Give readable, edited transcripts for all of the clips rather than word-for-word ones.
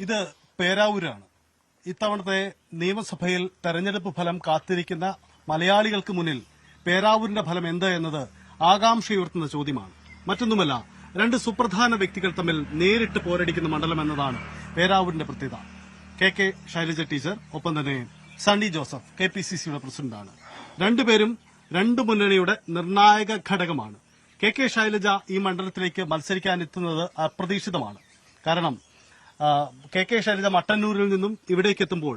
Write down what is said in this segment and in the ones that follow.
ഇത് പേരാവൂരാണ്. ഇത്തവണത്തെ നിയമസഭയിൽ തെരഞ്ഞെടുപ്പ് ഫലം കാത്തിരിക്കുന്ന മലയാളികൾക്ക് മുന്നിൽ പേരാവൂരിന്റെ ഫലം എന്ത് എന്നത് ആകാംക്ഷയുയർത്തുന്ന ചോദ്യമാണ്. മറ്റൊന്നുമല്ല, രണ്ട് സുപ്രധാന വ്യക്തികൾ തമ്മിൽ നേരിട്ട് പോരടിക്കുന്ന മണ്ഡലം എന്നതാണ് പേരാവൂരിന്റെ പ്രത്യേകത. കെ ശൈലജ ടീച്ചർ, ഒപ്പം തന്നെ സണ്ണി ജോസഫ് KPCCയുടെ പ്രസിഡന്റാണ്. രണ്ടുപേരും രണ്ടു മുന്നണിയുടെ നിർണായക ഘടകമാണ്. കെ ശൈലജ ഈ മണ്ഡലത്തിലേക്ക് മത്സരിക്കാനെത്തുന്നത് അപ്രതീക്ഷിതമാണ്. കാരണം കെ ശൈലജ മട്ടന്നൂരിൽ നിന്നും ഇവിടേക്ക് എത്തുമ്പോൾ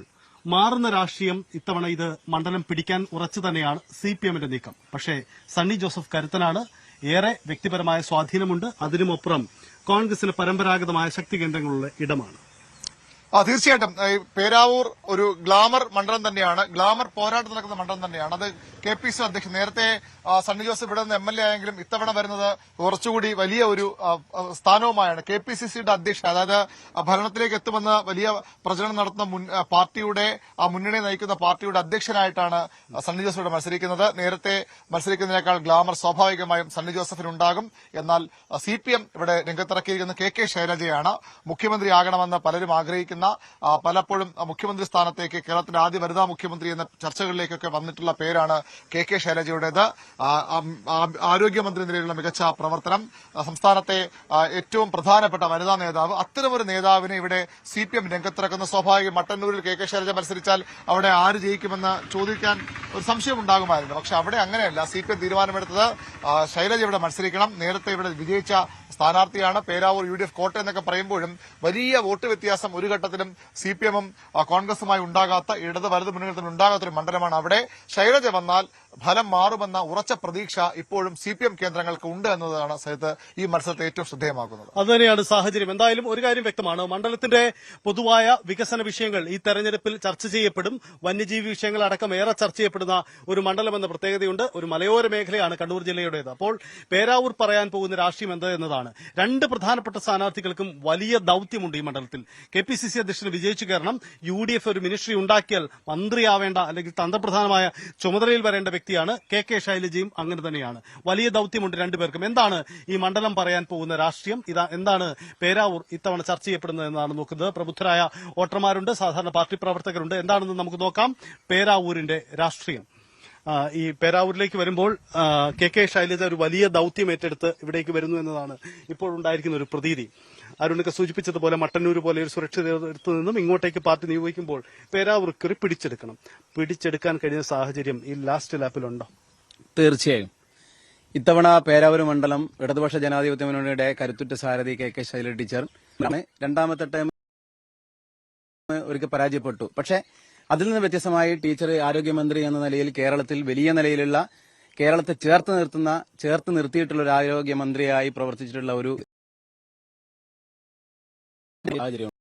മാറുന്ന രാഷ്ട്രീയം ഇത്തവണ ഇത് മണ്ഡലം പിടിക്കാൻ ഉറച്ചു തന്നെയാണ് CPMന്റെ നീക്കം. പക്ഷേ സണ്ണി ജോസഫ് കരുത്തനാണ്. ഏറെ വ്യക്തിപരമായ സ്വാധീനമുണ്ട്. അതിനുമപ്പുറം കോൺഗ്രസിന് പരമ്പരാഗതമായ ശക്തി കേന്ദ്രങ്ങളുള്ള ഇടമാണ്. തീർച്ചയായിട്ടും പേരാവൂർ ഒരു ഗ്ലാമർ മണ്ഡലം തന്നെയാണ്, ഗ്ലാമർ പോരാട്ടം നടക്കുന്ന മണ്ഡലം തന്നെയാണ്. അത് KPCC അധ്യക്ഷൻ നേരത്തെ സണ്ണി ജോസഫ് ഇവിടെ നിന്ന് MLA ആയെങ്കിലും ഇത്തവണ വരുന്നത് കുറച്ചുകൂടി വലിയ ഒരു സ്ഥാനവുമായാണ്. KPCCയുടെ അധ്യക്ഷൻ, അതായത് ഭരണത്തിലേക്ക് എത്തുമെന്ന് വലിയ പ്രചരണം നടത്തുന്ന പാർട്ടിയുടെ മുന്നണി നയിക്കുന്ന പാർട്ടിയുടെ അധ്യക്ഷനായിട്ടാണ് സണ്ണി ജോസഫ് ഇവിടെ മത്സരിക്കുന്നത്. നേരത്തെ മത്സരിക്കുന്നതിനേക്കാൾ ഗ്ലാമർ സ്വാഭാവികമായും സണ്ണി ജോസഫിനുണ്ടാകും. എന്നാൽ CPM ഇവിടെ രംഗത്തിറക്കിയിരിക്കുന്ന കെ ശൈലജയാണ്. മുഖ്യമന്ത്രിയാകണമെന്ന് പലരും ആഗ്രഹിക്കുന്ന, പലപ്പോഴും മുഖ്യമന്ത്രി സ്ഥാനത്തേക്ക് കേരളത്തിന്റെ ആദ്യ വനിതാ മുഖ്യമന്ത്രി എന്ന ചർച്ചകളിലേക്കൊക്കെ വന്നിട്ടുള്ള പേരാണ് കെ ശൈലജയുടേത്. ആരോഗ്യമന്ത്രി നിലയിലുള്ള മികച്ച പ്രവർത്തനം, സംസ്ഥാനത്തെ ഏറ്റവും പ്രധാനപ്പെട്ട വനിതാ നേതാവ്, അത്തരമൊരു നേതാവിനെ ഇവിടെ CPM രംഗത്തിറക്കുന്ന. സ്വാഭാവികം മട്ടന്നൂരിൽ കെ ശൈലജ മത്സരിച്ചാൽ അവിടെ ആര് ജയിക്കുമെന്ന് ചോദിക്കാൻ ഒരു സംശയം ഉണ്ടാകുമായിരുന്നു. പക്ഷെ അവിടെ അങ്ങനെയല്ല. CPM തീരുമാനമെടുത്തത് ശൈലജ ഇവിടെ മത്സരിക്കണം. നേരത്തെ ഇവിടെ വിജയിച്ച സ്ഥാനാർത്ഥിയാണ്. പേരാവൂർ UDF കോട്ട എന്നൊക്കെ പറയുമ്പോഴും വലിയ വോട്ട് വ്യത്യാസം ഒരു ഘട്ടത്തിലും CPMഉം കോൺഗ്രസുമായി ഉണ്ടാകാത്ത, ഇടത് വലത് മുന്നണികൾ ഉണ്ടാകാത്തൊരു മണ്ഡലമാണ് അവിടെ. ശൈലജ വന്നാൽ ഫലം മാറുമെന്ന ഉറച്ച പ്രതീക്ഷ ഇപ്പോഴും CPM കേന്ദ്രങ്ങൾക്ക് ഉണ്ട് എന്നതാണ് സഹിത്ത് ഈ മത്സരത്തെ ഏറ്റവും ശ്രദ്ധേയമാക്കുന്നത്. അതുതന്നെയാണ് സാഹചര്യം. എന്തായാലും ഒരു കാര്യം വ്യക്തമാണ്, മണ്ഡലത്തിന്റെ പൊതുവായ വികസന വിഷയങ്ങൾ ഈ തെരഞ്ഞെടുപ്പിൽ ചർച്ച ചെയ്യപ്പെടും. വന്യജീവി വിഷയങ്ങൾ അടക്കം ഏറെ ചർച്ച ചെയ്യപ്പെടുന്ന ഒരു മണ്ഡലം എന്ന പ്രത്യേകതയുണ്ട്. ഒരു മലയോര മേഖലയാണ് കണ്ണൂർ ജില്ലയുടേത്. അപ്പോൾ പേരാവൂർ പറയാൻ പോകുന്ന രാഷ്ട്രീയം എന്ത് എന്നതാണ്. രണ്ട് പ്രധാനപ്പെട്ട സ്ഥാനാർത്ഥികൾക്കും വലിയ ദൌത്യമുണ്ട് ഈ മണ്ഡലത്തിൽ. KPCC അധ്യക്ഷന് വിജയിച്ചു കയറണം. UDF ഒരു മിനിസ്ട്രി ഉണ്ടാക്കിയാൽ മന്ത്രിയാവേണ്ട അല്ലെങ്കിൽ തന്ത്രപ്രധാനമായ ചുമതലയിൽ വരേണ്ട വ്യക്തിയാണ്. കെ ശൈലജയും അങ്ങനെ തന്നെയാണ്. വലിയ ദൌത്യമുണ്ട് രണ്ടുപേർക്കും. എന്താണ് ഈ മണ്ഡലം പറയാൻ പോകുന്ന രാഷ്ട്രീയം, എന്താണ് പേരാവൂർ ഇത്തവണ ചർച്ച ചെയ്യപ്പെടുന്നത് എന്നാണ് നോക്കുന്നത്. പ്രബുദ്ധരായ വോട്ടർമാരുണ്ട്, സാധാരണ പാർട്ടി പ്രവർത്തകരുണ്ട്. എന്താണെന്ന് നമുക്ക് നോക്കാം. പേരാവൂരിന്റെ രാഷ്ട്രീയം. ഈ പേരാവൂരിലേക്ക് വരുമ്പോൾ കെ ശൈലജ ഒരു വലിയ ദൌത്യം ഏറ്റെടുത്ത് ഇവിടേക്ക് വരുന്നു എന്നതാണ് ഇപ്പോഴുണ്ടായിരിക്കുന്ന ഒരു പ്രതീതി. അരുണൊക്കെ സൂചിപ്പിച്ചതുപോലെ മട്ടന്നൂർ പോലെ ഒരു സുരക്ഷിതത്വത്തിൽ നിന്നും ഇങ്ങോട്ടേക്ക് പാർട്ടി നിയോഗിക്കുമ്പോൾ പേരാവൂർക്കൊരു പിടിച്ചെടുക്കാൻ കഴിയുന്ന സാഹചര്യം ഈ ലാസ്റ്റ് ലാപ്പിലുണ്ടോ? തീർച്ചയായും ഇത്തവണ പേരാവൂർ മണ്ഡലം ഇടതുപക്ഷ ജനാധിപത്യ മുന്നണിയുടെ കരുത്തുറ്റ സാരഥി കെ ശൈലജ ടീച്ചർ രണ്ടാമത്തെ ടൈം ഒരിക്കൽ പരാജയപ്പെട്ടു. പക്ഷേ അതിൽ നിന്ന് വ്യത്യസ്തമായി ടീച്ചർ ആരോഗ്യമന്ത്രി എന്ന നിലയിൽ കേരളത്തിൽ വലിയ നിലയിലുള്ള, കേരളത്തെ ചേർത്ത് നിർത്തിയിട്ടുള്ള ഒരു ആരോഗ്യമന്ത്രിയായി പ്രവർത്തിച്ചിട്ടുള്ള ഒരു സാഹചര്യമുണ്ട്.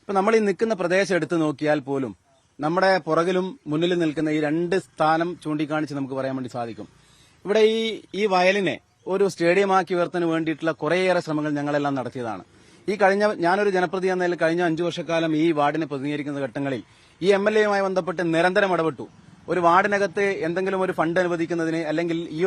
ഇപ്പൊ നമ്മൾ ഈ നിൽക്കുന്ന പ്രദേശം എടുത്തു നോക്കിയാൽ പോലും നമ്മുടെ പുറകിലും മുന്നിലും നിൽക്കുന്ന ഈ രണ്ട് സ്ഥാനം ചൂണ്ടിക്കാണിച്ച് നമുക്ക് പറയാൻ വേണ്ടി സാധിക്കും. ഇവിടെ ഈ വയലിനെ ഒരു സ്റ്റേഡിയമാക്കി ഉയർത്താൻ വേണ്ടിയിട്ടുള്ള കുറേയേറെ ശ്രമങ്ങൾ ഞങ്ങളെല്ലാം നടത്തിയതാണ്. ഞാനൊരു ജനപ്രതിനിധി എന്ന നിലയിൽ കഴിഞ്ഞ 5 വർഷക്കാലം ഈ വാർഡിനെ പ്രതിനിധീകരിക്കുന്ന ഘട്ടങ്ങളിൽ ഈ MLAയുമായി ബന്ധപ്പെട്ട് നിരന്തരം ഇടപെട്ടു. ഒരു വാർഡിനകത്ത് എന്തെങ്കിലും ഒരു ഫണ്ട് അനുവദിക്കുന്നതിന്, അല്ലെങ്കിൽ ഈ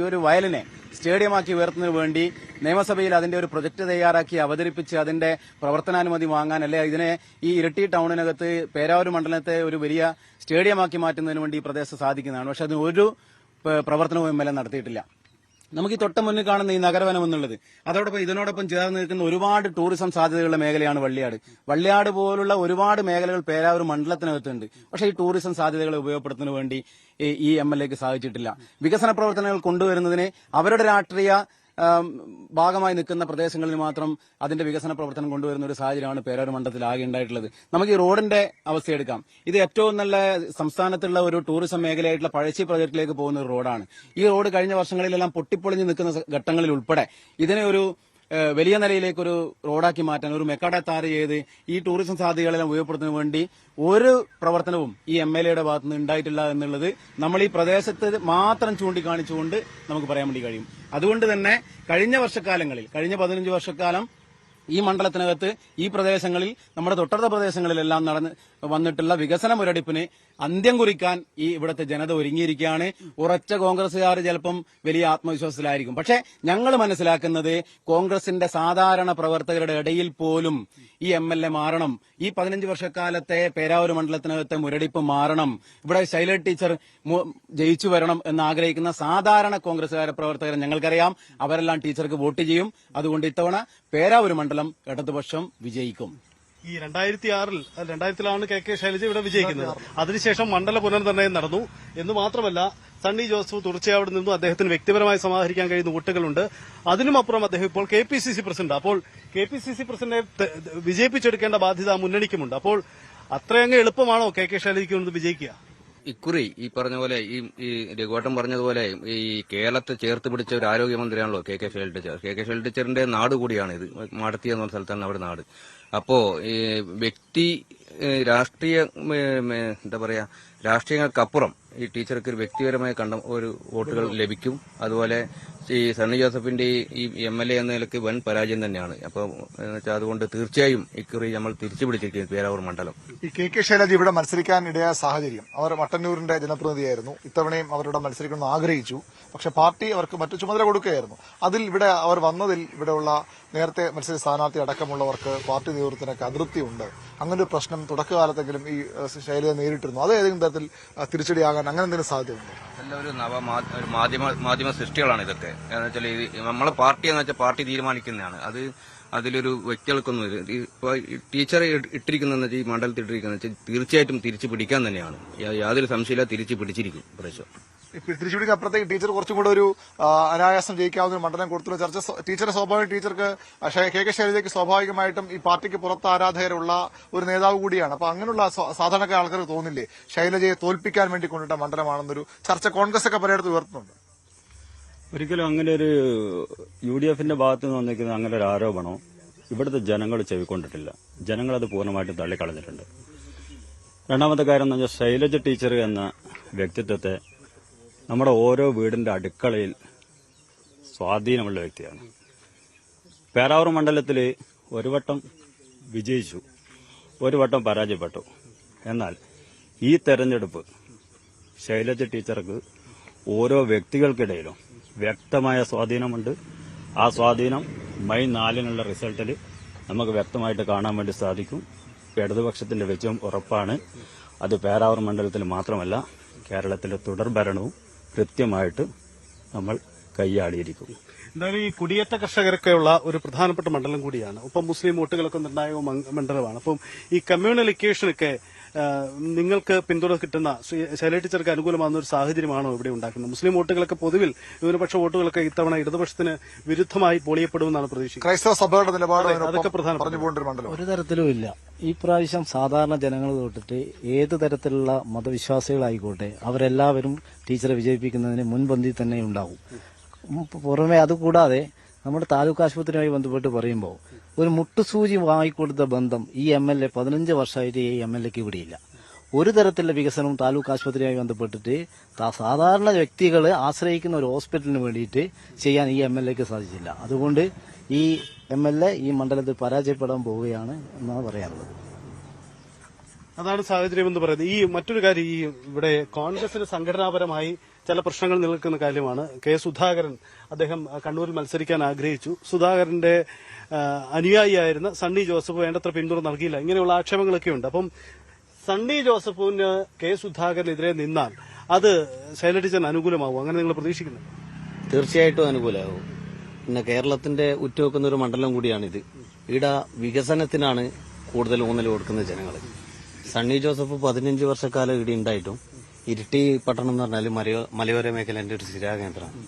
ഒരു വയലിനെ സ്റ്റേഡിയമാക്കി ഉയർത്തുന്നതിന് വേണ്ടി നിയമസഭയിൽ അതിന്റെ ഒരു പ്രൊജക്ട് തയ്യാറാക്കി അവതരിപ്പിച്ച് അതിന്റെ പ്രവർത്തനാനുമതി വാങ്ങാൻ, അല്ലെ ഇതിനെ ഈ ഇരിട്ടി ടൌണിനകത്ത് പേരാവൂർ മണ്ഡലത്തെ ഒരു വലിയ സ്റ്റേഡിയമാക്കി മാറ്റുന്നതിന് വേണ്ടി ഈ പ്രദേശത്ത് സാധിക്കുന്നതാണ്. പക്ഷെ അതിന് ഒരു പ്രവർത്തനവും MLA നടത്തിയിട്ടില്ല. നമുക്ക് ഈ തൊട്ട മുന്നിൽ കാണുന്ന ഈ നഗരവനം എന്നുള്ളത്, ഇതിനോടൊപ്പം ചേർന്ന് നിൽക്കുന്ന ഒരുപാട് ടൂറിസം സാധ്യതകളുള്ള മേഖലയാണ് വള്ളിയാട് പോലുള്ള ഒരുപാട് മേഖലകൾ പേരാവൂർ മണ്ഡലത്തിനകത്തുണ്ട്. പക്ഷേ ഈ ടൂറിസം സാധ്യതകളെ ഉപയോഗപ്പെടുത്തുന്നതിന് വേണ്ടി ഈ MLAക്ക് സാധിച്ചിട്ടില്ല. വികസന പ്രവർത്തനങ്ങൾ കൊണ്ടുവരുന്നതിന് അവരുടെ രാഷ്ട്രീയ ഭാഗമായി നിൽക്കുന്ന പ്രദേശങ്ങളിൽ മാത്രം അതിന്റെ വികസന പ്രവർത്തനം കൊണ്ടുവരുന്ന ഒരു സാഹചര്യമാണ് പേരാവൂർ മണ്ഡലത്തിൽ ആകെ ഉണ്ടായിട്ടുള്ളത്. നമുക്ക് ഈ റോഡിന്റെ അവസ്ഥയെടുക്കാം. ഇത് ഏറ്റവും നല്ല സംസ്ഥാനത്തുള്ള ഒരു ടൂറിസം മേഖലയായിട്ടുള്ള പഴശ്ശി പ്രൊജക്ടിലേക്ക് പോകുന്ന ഒരു റോഡാണ്. ഈ റോഡ് കഴിഞ്ഞ വർഷങ്ങളിലെല്ലാം പൊട്ടിപ്പൊളിഞ്ഞ് നിൽക്കുന്ന ഘട്ടങ്ങളിൽ ഉൾപ്പെടെ ഇതിനെ ഒരു വലിയ നിലയിലേക്കൊരു റോഡാക്കി മാറ്റാൻ, ഒരു മെക്കാഡ താര ചെയ്ത് ഈ ടൂറിസം സാധ്യതകളെല്ലാം ഉപയോഗപ്പെടുത്തുന്നതിന് വേണ്ടി ഒരു പ്രവർത്തനവും ഈ MLAയുടെ ഭാഗത്തുനിന്ന് ഉണ്ടായിട്ടില്ല എന്നുള്ളത് നമ്മൾ ഈ പ്രദേശത്ത് മാത്രം ചൂണ്ടിക്കാണിച്ചുകൊണ്ട് നമുക്ക് പറയാൻ വേണ്ടി കഴിയും. അതുകൊണ്ട് തന്നെ കഴിഞ്ഞ 15 വർഷക്കാലം ഈ മണ്ഡലത്തിനകത്ത് ഈ പ്രദേശങ്ങളിൽ, നമ്മുടെ തൊട്ടടുത്ത പ്രദേശങ്ങളിലെല്ലാം വന്നിട്ടുള്ള വികസന മുരടിപ്പിന് അന്ത്യം കുറിക്കാൻ ഈ ഇവിടുത്തെ ജനത ഒരുങ്ങിയിരിക്കുകയാണ്. ഉറച്ച കോൺഗ്രസുകാർ ചിലപ്പം വലിയ ആത്മവിശ്വാസത്തിലായിരിക്കും. പക്ഷെ ഞങ്ങൾ മനസ്സിലാക്കുന്നത് കോൺഗ്രസിന്റെ സാധാരണ പ്രവർത്തകരുടെ ഇടയിൽ പോലും ഈ MLA മാറണം, ഈ 15 വർഷക്കാലത്തെ പേരാവൂർ മണ്ഡലത്തിനകത്തെ മുരടിപ്പ് മാറണം, ഇവിടെ ശൈല ടീച്ചർ ജയിച്ചു വരണം എന്ന് ആഗ്രഹിക്കുന്ന സാധാരണ കോൺഗ്രസുകാരെ പ്രവർത്തകരെ ഞങ്ങൾക്കറിയാം. അവരെല്ലാം ടീച്ചർക്ക് വോട്ട് ചെയ്യും. അതുകൊണ്ട് ഇത്തവണ പേരാവൂർ മണ്ഡലം ഇടതുപക്ഷം വിജയിക്കും. ഈ 2006-ലാണ് KK ശൈലജ ഇവിടെ വിജയിക്കുന്നത്. അതിനുശേഷം മണ്ഡല പുനർനിർണയം നടന്നു എന്ന് മാത്രമല്ല, സണ്ണി ജോസഫ് തുടർച്ചയായി അവിടെ നിന്നും അദ്ദേഹത്തിന് വ്യക്തിപരമായി സമാഹരിക്കാൻ കഴിയുന്ന വോട്ടുകളുണ്ട്. അതിനുമപ്പുറം അദ്ദേഹം ഇപ്പോൾ KPCC പ്രസിഡന്റ്. അപ്പോൾ KPCC പ്രസിഡന്റിനെ വിജയിപ്പിച്ചെടുക്കേണ്ട ബാധ്യത മുന്നണിക്കുമുണ്ട്. അപ്പോൾ അത്രയങ്ങ് എളുപ്പമാണോ KK ശൈലജയ്ക്ക് വിജയിക്കുക? ഇക്കുറി ഈ പറഞ്ഞ പോലെ ഈ രഘുവട്ടം പറഞ്ഞതുപോലെ ഈ കേരളത്തെ ചേർത്ത് പിടിച്ച ഒരു ആരോഗ്യമന്ത്രിയാണല്ലോ KK Shailaja teacher. KK Shailaja ടീച്ചറിന്റെ നാട് കൂടിയാണ് ഇത്. മാടത്തി എന്ന സ്ഥലത്താണ് അവിടെ നാട്. അപ്പോ ഈ വ്യക്തി രാഷ്ട്രീയ എന്താ പറയാ രാഷ്ട്രീയങ്ങൾക്കപ്പുറം ഈ ടീച്ചർക്ക് ഒരു വ്യക്തിപരമായ ഒരു വോട്ടുകൾ ലഭിക്കും. അതുപോലെ ഈ സണ്ണി ജോസഫിന്റെ ഈ MLA എന്ന നിലയ്ക്ക് വൻ പരാജയം തന്നെയാണ്. അപ്പൊ അതുകൊണ്ട് തീർച്ചയായും ഇക്കുറി നമ്മൾ തിരിച്ചു പിടിച്ചിരിക്കും പേരാവൂർ മണ്ഡലം. ഈ KK ശൈലജ ഇവിടെ മത്സരിക്കാൻ ഇടയായ സാഹചര്യം, അവർ മട്ടന്നൂരിന്റെ ജനപ്രതിനിധിയായിരുന്നു. ഇത്തവണയും അവരുടെ മത്സരിക്കണമെന്ന് ആഗ്രഹിച്ചു. പക്ഷെ പാർട്ടി അവർക്ക് മറ്റു ചുമതല കൊടുക്കുകയായിരുന്നു. അതിൽ ഇവിടെ അവർ വന്നതിൽ ഇവിടെയുള്ള നേരത്തെ മത്സര സ്ഥാനാർത്ഥി അടക്കമുള്ളവർക്ക് പാർട്ടി നേതൃത്വത്തിനൊക്കെ അതൃപ്തിയുണ്ട്. അങ്ങനെ ഒരു പ്രശ്നം തുടക്കകാലത്തെങ്കിലും ഈ ശൈലജ നേരിട്ടിരുന്നു. അത് ഏതെങ്കിലും തരത്തിൽ തിരിച്ചടിയാകാൻ അങ്ങനെ എന്തെങ്കിലും സാധ്യതയുണ്ട്? ഒരു മാധ്യമ സൃഷ്ടികളാണ് ഇതൊക്കെ. എന്ന് വെച്ചാൽ നമ്മളെ പാർട്ടി എന്ന് വെച്ചാൽ പാർട്ടി തീരുമാനിക്കുന്നതാണ്. അതിലൊരു വ്യക്തികൾക്കൊന്നും ടീച്ചർ ഇട്ടിരിക്കുന്ന ഈ മണ്ഡലത്തിൽ ഇട്ടിരിക്കുന്ന തീർച്ചയായിട്ടും തിരിച്ചു പിടിക്കാൻ തന്നെയാണ്. യാതൊരു സംശയമില്ല, തിരിച്ചു പിടിച്ചിരിക്കും പ്രശ്നം. തിരിച്ചുപിടിക്ക് അപ്പുറത്തേക്ക് ടീച്ചർ കുറച്ചും കൂടെ ഒരു അനായാസം ജയിക്കാവുന്ന ഒരു മണ്ഡലം കൊടുത്തുള്ള ചർച്ച ടീച്ചർക്ക് KK ശൈലജയ്ക്ക് സ്വാഭാവികമായിട്ടും ഈ പാർട്ടിക്ക് പുറത്ത് ആരാധകരുള്ള ഒരു നേതാവ് കൂടിയാണ്. അപ്പൊ അങ്ങനെയുള്ള സാധാരണക്കാർ ആൾക്കാർക്ക് തോന്നില്ലേ ശൈലജയെ തോൽപ്പിക്കാൻ വേണ്ടി കൊണ്ടിട്ട മണ്ഡലമാണെന്നൊരു ചർച്ച കോൺഗ്രസ് ഒക്കെ പലയിടത്ത് ഉയർത്തുന്നുണ്ട്? ഒരിക്കലും അങ്ങനെ ഒരു UDFന്റെ ഭാഗത്ത് നിന്ന് വന്നിരിക്കുന്ന അങ്ങനെ ഒരു ആരോപണം ഇവിടുത്തെ ജനങ്ങൾ ചെവിക്കൊണ്ടിട്ടില്ല. ജനങ്ങൾ അത് പൂർണ്ണമായിട്ടും തള്ളിക്കളഞ്ഞിട്ടുണ്ട്. രണ്ടാമത്തെ കാര്യം എന്ന് വെച്ചാൽ ശൈലജ ടീച്ചർ എന്ന വ്യക്തിത്വത്തെ നമ്മുടെ ഓരോ വീടിന്റെ അടുക്കളയിൽ സ്വാധീനമുള്ള വ്യക്തിയാണ്. പേരാവൂർ മണ്ഡലത്തിൽ ഒരു വട്ടം വിജയിച്ചു, ഒരു വട്ടം പരാജയപ്പെട്ടു. എന്നാൽ ഈ തെരഞ്ഞെടുപ്പ് ശൈലജ ടീച്ചർക്ക് ഓരോ വ്യക്തികൾക്കിടയിലും വ്യക്തമായ സ്വാധീനമുണ്ട്. ആ സ്വാധീനം മെയ് 4-നുള്ള റിസൾട്ടിൽ നമുക്ക് വ്യക്തമായിട്ട് കാണാൻ വേണ്ടി സാധിക്കും. ഇടതുപക്ഷത്തിന്റെ വിജയം ഉറപ്പാണ്. അത് പേരാവൂർ മണ്ഡലത്തിൽ മാത്രമല്ല, കേരളത്തിലെ തുടർഭരണവും കൃത്യമായിട്ട് നമ്മൾ കൈയാടിയിരിക്കും. എന്തായാലും ഈ കുടിയേറ്റ കർഷകരൊക്കെയുള്ള ഒരു പ്രധാനപ്പെട്ട മണ്ഡലം കൂടിയാണ്. ഒപ്പം മുസ്ലിം വോട്ടുകളൊക്കെ നിർണായക മണ്ഡലമാണ്. അപ്പം ഈ കമ്മ്യൂണൽ ഇക്വേഷനൊക്കെ നിങ്ങൾക്ക് പിന്തുണ കിട്ടുന്ന ശൈലജ ടീച്ചർക്ക് അനുകൂലമാകുന്ന ഒരു സാഹചര്യമാണോ ഇവിടെ ഉണ്ടാക്കുന്നത്? മുസ്ലിം വോട്ടുകളൊക്കെ പൊതുവിൽ ന്യൂനപക്ഷ വോട്ടുകളൊക്കെ ഇത്തവണ ഇടതുപക്ഷത്തിന് വിരുദ്ധമായി പൊളിയപ്പെടുമെന്നാണ് പ്രതീക്ഷിക്കുന്നത്. ക്രൈസ്തവ സഭയുടെ നിലപാട് അതൊക്കെ പ്രധാനപ്പെട്ട ഒരു തരത്തിലും ഇല്ല. ഈ പ്രാവശ്യം സാധാരണ ജനങ്ങൾ തൊട്ടിട്ട് ഏത് തരത്തിലുള്ള മതവിശ്വാസികളായിക്കോട്ടെ അവരെല്ലാവരും ടീച്ചറെ വിജയിപ്പിക്കുന്നതിന് മുൻപന്തി തന്നെ ഉണ്ടാവും. പുറമെ അതുകൂടാതെ നമ്മുടെ താലൂക്ക് ആശുപത്രിയുമായി ബന്ധപ്പെട്ട് പറയുമ്പോൾ ഒരു മുട്ടുസൂചി വാങ്ങിക്കൊടുത്ത ബന്ധം ഈ MLA 15 വർഷമായിട്ട് ഈ MLAക്ക് ഇവിടെയില്ല. ഒരു തരത്തിലുള്ള വികസനവും താലൂക്ക് ആശുപത്രിയുമായി ബന്ധപ്പെട്ടിട്ട് സാധാരണ വ്യക്തികൾ ആശ്രയിക്കുന്ന ഒരു ഹോസ്പിറ്റലിന് വേണ്ടിയിട്ട് ചെയ്യാൻ ഈ MLAക്ക് സാധിച്ചില്ല. അതുകൊണ്ട് ഈ MLA ഈ മണ്ഡലത്തിൽ പരാജയപ്പെടാൻ പോവുകയാണ് എന്നാണ് പറയാനുള്ളത്. അതാണ് സാഹചര്യം എന്ന് പറയുന്നത്. ഈ മറ്റൊരു കാര്യം, ഈ ഇവിടെ കോൺഗ്രസിന് സംഘടനാപരമായി ചില പ്രശ്നങ്ങൾ നിലനിൽക്കുന്ന കാര്യമാണ്. സുധാകരൻ അദ്ദേഹം കണ്ണൂരിൽ മത്സരിക്കാൻ ആഗ്രഹിച്ചു. സുധാകരന്റെ അനുയായിയായിരുന്ന സണ്ണി ജോസഫ് വേണ്ടത്ര പിന്തുണ നൽകിയില്ല. ഇങ്ങനെയുള്ള ആക്ഷേപങ്ങളൊക്കെ ഉണ്ട്. അപ്പം സണ്ണി ജോസഫിന് സുധാകരനെതിരെ നിന്നാൽ അത് ശൈലജ ടീച്ചറിന് അനുകൂലമാവും, അങ്ങനെ നിങ്ങൾ പ്രതീക്ഷിക്കുന്നു? തീർച്ചയായിട്ടും അനുകൂലമാവും. പിന്നെ കേരളത്തിന്റെ ഉറ്റുവെക്കുന്ന ഒരു മണ്ഡലം കൂടിയാണിത്. ഇവിടെ വികസനത്തിനാണ് കൂടുതൽ ഊന്നൽ കൊടുക്കുന്ന ജനങ്ങൾ. സണ്ണി ജോസഫ് 15 വർഷക്കാലം ഇവിടെ ഉണ്ടായിട്ടും ഇരിട്ടി പട്ടണം എന്ന് പറഞ്ഞാൽ മലയോര മേഖലന്റെ ഒരു സ്ഥിരാകേന്ദ്രമാണ്.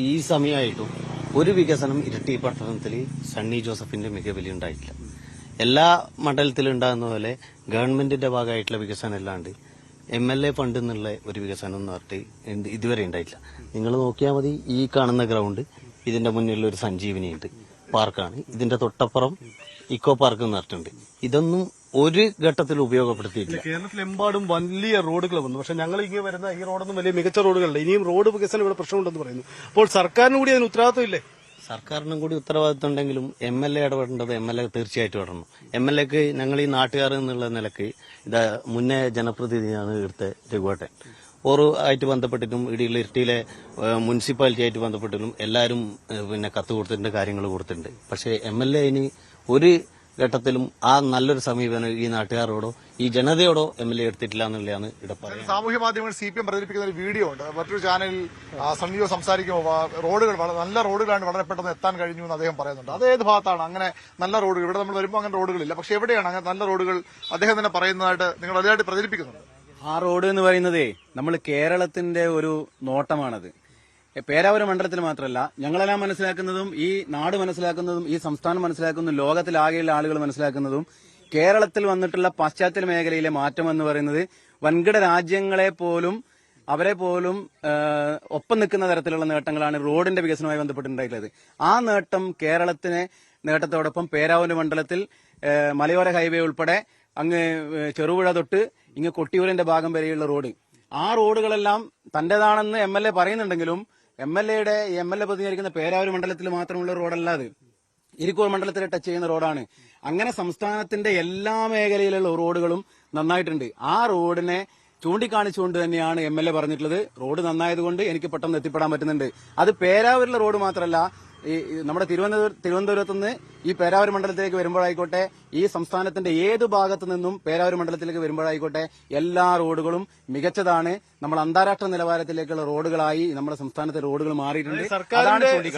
ഈ സമയമായിട്ടും ഒരു വികസനം ഇരിട്ടി പട്ടണത്തിൽ സണ്ണി ജോസഫിന്റെ മികവിൽ ഉണ്ടായിട്ടില്ല. എല്ലാ മണ്ഡലത്തിലും ഉണ്ടാകുന്ന പോലെ ഗവൺമെന്റിന്റെ ഭാഗമായിട്ടുള്ള വികസനം അല്ലാണ്ട് MLA ഫണ്ട് എന്നുള്ള ഒരു വികസനം എന്ന് പറഞ്ഞിട്ട് ഇതുവരെ ഉണ്ടായിട്ടില്ല. നിങ്ങൾ നോക്കിയാൽ മതി, ഈ കാണുന്ന ഗ്രൗണ്ട്, ഇതിന്റെ മുന്നിലുള്ള ഒരു സഞ്ജീവനിയുണ്ട്, പാർക്കാണ്. ഇതിന്റെ തൊട്ടപ്പുറം ഇക്കോ പാർക്ക് നടത്തുന്നുണ്ട്. ഇതൊന്നും ഒരു ഘട്ടത്തിൽ ഉപയോഗപ്പെടുത്തിയിട്ടില്ല. കേരളത്തിലെമ്പാടും വലിയ റോഡുകൾ വന്നു. പക്ഷെ ഞങ്ങൾ ഇങ്ങനെ വരുന്ന ഈ റോഡൊന്നും വലിയ മികച്ച റോഡുകളല്ല. ഇനിയും റോഡ് വികസനം ഇവിടെ പ്രശ്നമുണ്ടെന്ന് പറയുന്നു. അപ്പോൾ സർക്കാരിന് കൂടി അതിന് ഉത്തരവാദിത്തമില്ലേ? സർക്കാരിനും കൂടി ഉത്തരവാദിത്വം ഉണ്ടെങ്കിലും MLA ഇടപെടേണ്ടത് MLA തീർച്ചയായിട്ടും ഇടണം. MLAക്ക് ഞങ്ങൾ ഈ നാട്ടുകാർ എന്നുള്ള നിലക്ക് ഇതാ മുന്നേ ജനപ്രതിനിധിയാണ് ഇവിടുത്തെ രഘുവേട്ടൻ. ഓരോ ആയിട്ട് ബന്ധപ്പെട്ടിട്ടും ഇടിയുള്ള ഇരട്ടിയിലെ മുനിസിപ്പാലിറ്റി ആയിട്ട് ബന്ധപ്പെട്ടിട്ടും എല്ലാവരും പിന്നെ കത്ത് കൊടുത്തിട്ടുണ്ട്, കാര്യങ്ങൾ കൊടുത്തിട്ടുണ്ട്. പക്ഷേ MLA ഇനി ഒരു ഘട്ടത്തിലും ആ നല്ലൊരു സമീപനം ഈ നാട്ടുകാരോടോ ഈ ജനതയോടോ MLA എടുത്തിട്ടില്ല എന്നുള്ളതാണ് ഇവിടെ പറയുന്നത്. സാമൂഹ്യ മാധ്യമങ്ങളിൽ CPM പ്രചരിപ്പിക്കുന്ന ഒരു വീഡിയോ ഉണ്ട്. മറ്റൊരു ചാനലിൽ സണ്ണി ജോസ് സംസാരിക്കുമ്പോൾ റോഡുകൾ നല്ല റോഡുകളാണ് വളരെ പെട്ടെന്ന് എത്താൻ കഴിഞ്ഞു എന്ന് അദ്ദേഹം പറയുന്നുണ്ട്. അത് ഏത് ഭാഗത്താണ് അങ്ങനെ നല്ല റോഡുകൾ? ഇവിടെ നമ്മൾ വരുമ്പോൾ അങ്ങനെ റോഡുകളില്ല, പക്ഷെ എവിടെയാണ് അങ്ങനെ നല്ല റോഡുകൾ അദ്ദേഹം തന്നെ പറയുന്നതായിട്ട് നിങ്ങൾ അതിനായിട്ട് പ്രചരിപ്പിക്കുന്നുണ്ട്? ആ റോഡ് എന്ന് പറയുന്നതേ നമ്മൾ കേരളത്തിന്റെ ഒരു നോട്ടമാണത്. പേരാവൂർ മണ്ഡലത്തിൽ മാത്രമല്ല, ഞങ്ങളെല്ലാം മനസ്സിലാക്കുന്നതും ഈ നാട് മനസ്സിലാക്കുന്നതും ഈ സംസ്ഥാനം മനസ്സിലാക്കുന്നതും ലോകത്തിലാകെയുള്ള ആളുകൾ മനസ്സിലാക്കുന്നതും കേരളത്തിൽ വന്നിട്ടുള്ള പാശ്ചാത്യ മേഖലയിലെ മാറ്റം എന്ന് പറയുന്നത് വൻകിട രാജ്യങ്ങളെ പോലും അവരെ പോലും ഒപ്പം നിൽക്കുന്ന തരത്തിലുള്ള നേട്ടങ്ങളാണ് റോഡിന്റെ വികസനവുമായി ബന്ധപ്പെട്ടുണ്ടായിട്ടുള്ളത്. ആ നേട്ടം കേരളത്തിനെ നേട്ടത്തോടൊപ്പം പേരാവൂർ മണ്ഡലത്തിൽ മലയോര ഹൈവേ ഉൾപ്പെടെ അങ്ങ് ചെറുപുഴ തൊട്ട് ഇങ്ങ് കൊട്ടിയൂരിന്റെ ഭാഗം വരെയുള്ള റോഡ്, ആ റോഡുകളെല്ലാം തന്റേതാണെന്ന് MLA പറയുന്നുണ്ടെങ്കിലും MLA പ്രതിനിധീകരിക്കുന്ന പേരാവൂർ മണ്ഡലത്തിൽ മാത്രമുള്ള റോഡല്ല അത്, ഇരിക്കൂർ മണ്ഡലത്തിൽ ടച്ച് ചെയ്യുന്ന റോഡാണ്. അങ്ങനെ സംസ്ഥാനത്തിന്റെ എല്ലാ മേഖലയിലുള്ള റോഡുകളും നന്നായിട്ടുണ്ട്. ആ റോഡിനെ ചൂണ്ടിക്കാണിച്ചുകൊണ്ട് തന്നെയാണ് MLA പറഞ്ഞിട്ടുള്ളത്. റോഡ് നന്നായതുകൊണ്ട് എനിക്ക് പെട്ടെന്ന് എത്തിപ്പെടാൻ പറ്റുന്നുണ്ട്. അത് പേരാവൂരിലെ റോഡ് മാത്രമല്ല, ഈ നമ്മുടെ തിരുവനന്തപുരത്ത് നിന്ന് ഈ പേരാവൂർ മണ്ഡലത്തിലേക്ക് വരുമ്പോഴായിക്കോട്ടെ, ഈ സംസ്ഥാനത്തിന്റെ ഏത് ഭാഗത്തു നിന്നും പേരാവൂർ മണ്ഡലത്തിലേക്ക് വരുമ്പോഴായിക്കോട്ടെ, എല്ലാ റോഡുകളും മികച്ചതാണ്. നമ്മൾ അന്താരാഷ്ട്ര നിലവാരത്തിലേക്കുള്ള റോഡുകളായി നമ്മുടെ സംസ്ഥാനത്തെ റോഡുകൾ മാറിയിട്ടുണ്ട്.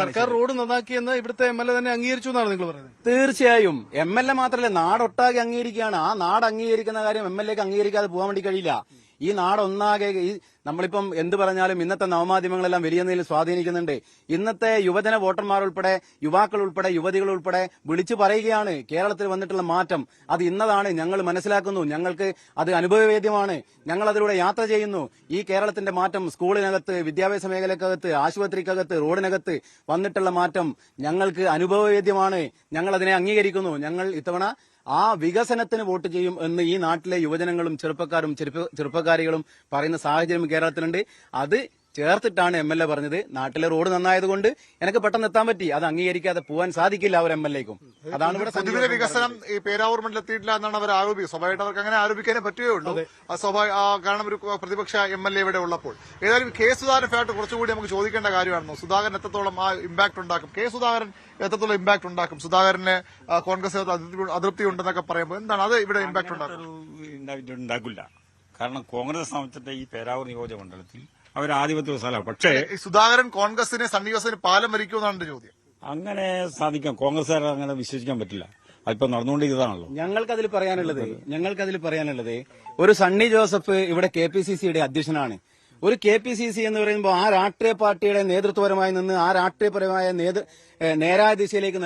സർക്കാർ റോഡ് നന്നാക്കിയെന്ന് ഇവിടുത്തെ MLA തന്നെ അംഗീകരിച്ചു എന്നാണ് നിങ്ങൾ പറയുന്നത്? തീർച്ചയായും MLA മാത്രമല്ല, നാടൊട്ടാകെ അംഗീകരിക്കുകയാണ്. ആ നാട് അംഗീകരിക്കുന്ന കാര്യം MLAക്ക് അംഗീകരിക്കാതെ പോകാൻ വേണ്ടി കഴിയില്ല. ഈ നാടൊന്നാകെ നമ്മളിപ്പം എന്ത് പറഞ്ഞാലും ഇന്നത്തെ നവമാധ്യമങ്ങളെല്ലാം വലിയ നിലയിൽ സ്വാധീനിക്കുന്നുണ്ട്. ഇന്നത്തെ യുവജന വോട്ടർമാർ ഉൾപ്പെടെ യുവാക്കൾ ഉൾപ്പെടെ യുവതികൾ ഉൾപ്പെടെ വിളിച്ചു പറയുകയാണ് കേരളത്തിൽ വന്നിട്ടുള്ള മാറ്റം അത് ഇന്നതാണ്, ഞങ്ങൾ മനസ്സിലാക്കുന്നു, ഞങ്ങൾക്ക് അത് അനുഭവവേദ്യമാണ്, ഞങ്ങൾ അതിലൂടെ യാത്ര ചെയ്യുന്നു. ഈ കേരളത്തിന്റെ മാറ്റം സ്കൂളിനകത്ത്, വിദ്യാഭ്യാസ മേഖലക്കകത്ത്, ആശുപത്രിക്കകത്ത്, റോഡിനകത്ത് വന്നിട്ടുള്ള മാറ്റം ഞങ്ങൾക്ക് അനുഭവവേദ്യമാണ്, ഞങ്ങൾ അതിനെ അംഗീകരിക്കുന്നു. ഞങ്ങൾ ഇത്തവണ ആ വികസനത്തിന് വോട്ട് ചെയ്യും എന്ന് ഈ നാട്ടിലെ യുവജനങ്ങളും ചെറുപ്പക്കാരികളും പറയുന്ന സാഹചര്യം കേരളത്തിലുണ്ട്. അത് ചേർത്തിട്ടാണ് MLA പറഞ്ഞത്. നാട്ടിലെ റോഡ് നന്നായതുകൊണ്ട് എനിക്ക് പെട്ടെന്ന് എത്താൻ പറ്റി. അത് അംഗീകരിക്കാതെ പോകാൻ സാധിക്കില്ല അവർ MLAക്കും. അതാണ് ഇവിടെ പൊതുവിലെ വികസനം ഈ പേരാവൂർ മണ്ഡലത്തിൽ എത്തിയിട്ടില്ല എന്നാണ് അവർ ആരോപിക്കുന്നത്. സ്വാഭാവികമായിട്ട് അവർക്ക് അങ്ങനെ ആരോപിക്കാനേ പറ്റുകയുള്ളൂ. കാരണം ഒരു പ്രതിപക്ഷ MLA ഇവിടെ ഉള്ളപ്പോൾ. ഏതായാലും കെ സുധാകരൻ ഫാക്ട് കുറച്ചുകൂടി നമുക്ക് ചോദിക്കേണ്ട കാര്യമാണെന്നോ, സുധാകരൻ എത്രത്തോളം ആ ഇമ്പാക്ട് ഉണ്ടാക്കും, കെ സുധാകരൻ എത്രത്തോളം ഇമ്പാക്ട് ഉണ്ടാക്കും, സുധാകരന് കോൺഗ്രസ് അതൃപ്തി ഉണ്ടെന്നൊക്കെ പറയുമ്പോൾ എന്താണ് അത് ഇവിടെ ഇമ്പാക്ട് ഉണ്ടാക്കില്ല. കാരണം കോൺഗ്രസ് സംബന്ധിച്ചിട്ട് ഈ പേരാവൂർ നിയോജക മണ്ഡലത്തിൽ അവർ ആധിപത്യ സ്ഥലമാണ്. പക്ഷേ സുധാകരൻ കോൺഗ്രസിന് സണ്ണി ജോസിന് പാലം വരിക്കുമെന്നാണ് എന്റെ ചോദ്യം. അങ്ങനെ സാധിക്കാം, കോൺഗ്രസ്സുകാരെ അങ്ങനെ വിശ്വസിക്കാൻ പറ്റില്ല. അതിപ്പോ നടന്നുകൊണ്ടിരിക്കുന്നതാണല്ലോ. ഞങ്ങൾക്കതിൽ പറയാനുള്ളത് ഒരു സണ്ണി ജോസഫ് ഇവിടെ KPCCയുടെ അധ്യക്ഷനാണ്. ഒരു KPCC എന്ന് പറയുമ്പോൾ ആ രാഷ്ട്രീയ പാർട്ടിയുടെ നേതൃത്വപരമായി നിന്ന് ആ രാഷ്ട്രീയപരമായ നേരായ ദിശയിലേക്ക്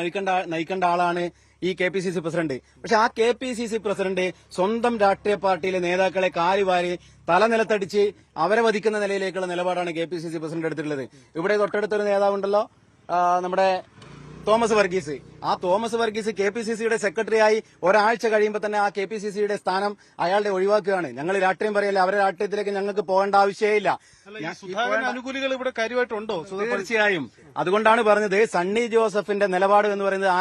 നയിക്കേണ്ട ആളാണ് ഈ KPCC പ്രസിഡന്റ്. പക്ഷെ ആ KPCC പ്രസിഡന്റ് സ്വന്തം രാഷ്ട്രീയ പാർട്ടിയിലെ നേതാക്കളെ കാലുവാരി തലനിലത്തടിച്ച് അവരെ വധിക്കുന്ന നിലയിലേക്കുള്ള നിലപാടാണ് KPCC പ്രസിഡന്റ് എടുത്തിട്ടുള്ളത്. ഇവിടെ തൊട്ടടുത്തൊരു നേതാവുണ്ടല്ലോ, നമ്മുടെ തോമസ് വർഗീസ്. ആ തോമസ് വർഗീസ് KPCCയുടെ സെക്രട്ടറിയായി ഒരാഴ്ച കഴിയുമ്പോൾ തന്നെ ആ KPCCയുടെ സ്ഥാനം അയാളുടെ ഒഴിവാക്കുകയാണ്. ഞങ്ങൾ രാഷ്ട്രീയം പറയല്ലേ, അവരുടെ രാഷ്ട്രീയത്തിലേക്ക് ഞങ്ങൾക്ക് പോകേണ്ട ആവശ്യമില്ല. അനുകൂലികൾ ഇവിടെ കാര്യമായിട്ടുണ്ടോ? തീർച്ചയായും. അതുകൊണ്ടാണ് പറഞ്ഞത് സണ്ണി ജോസഫിന്റെ നിലപാട് എന്ന് പറയുന്നത് ആ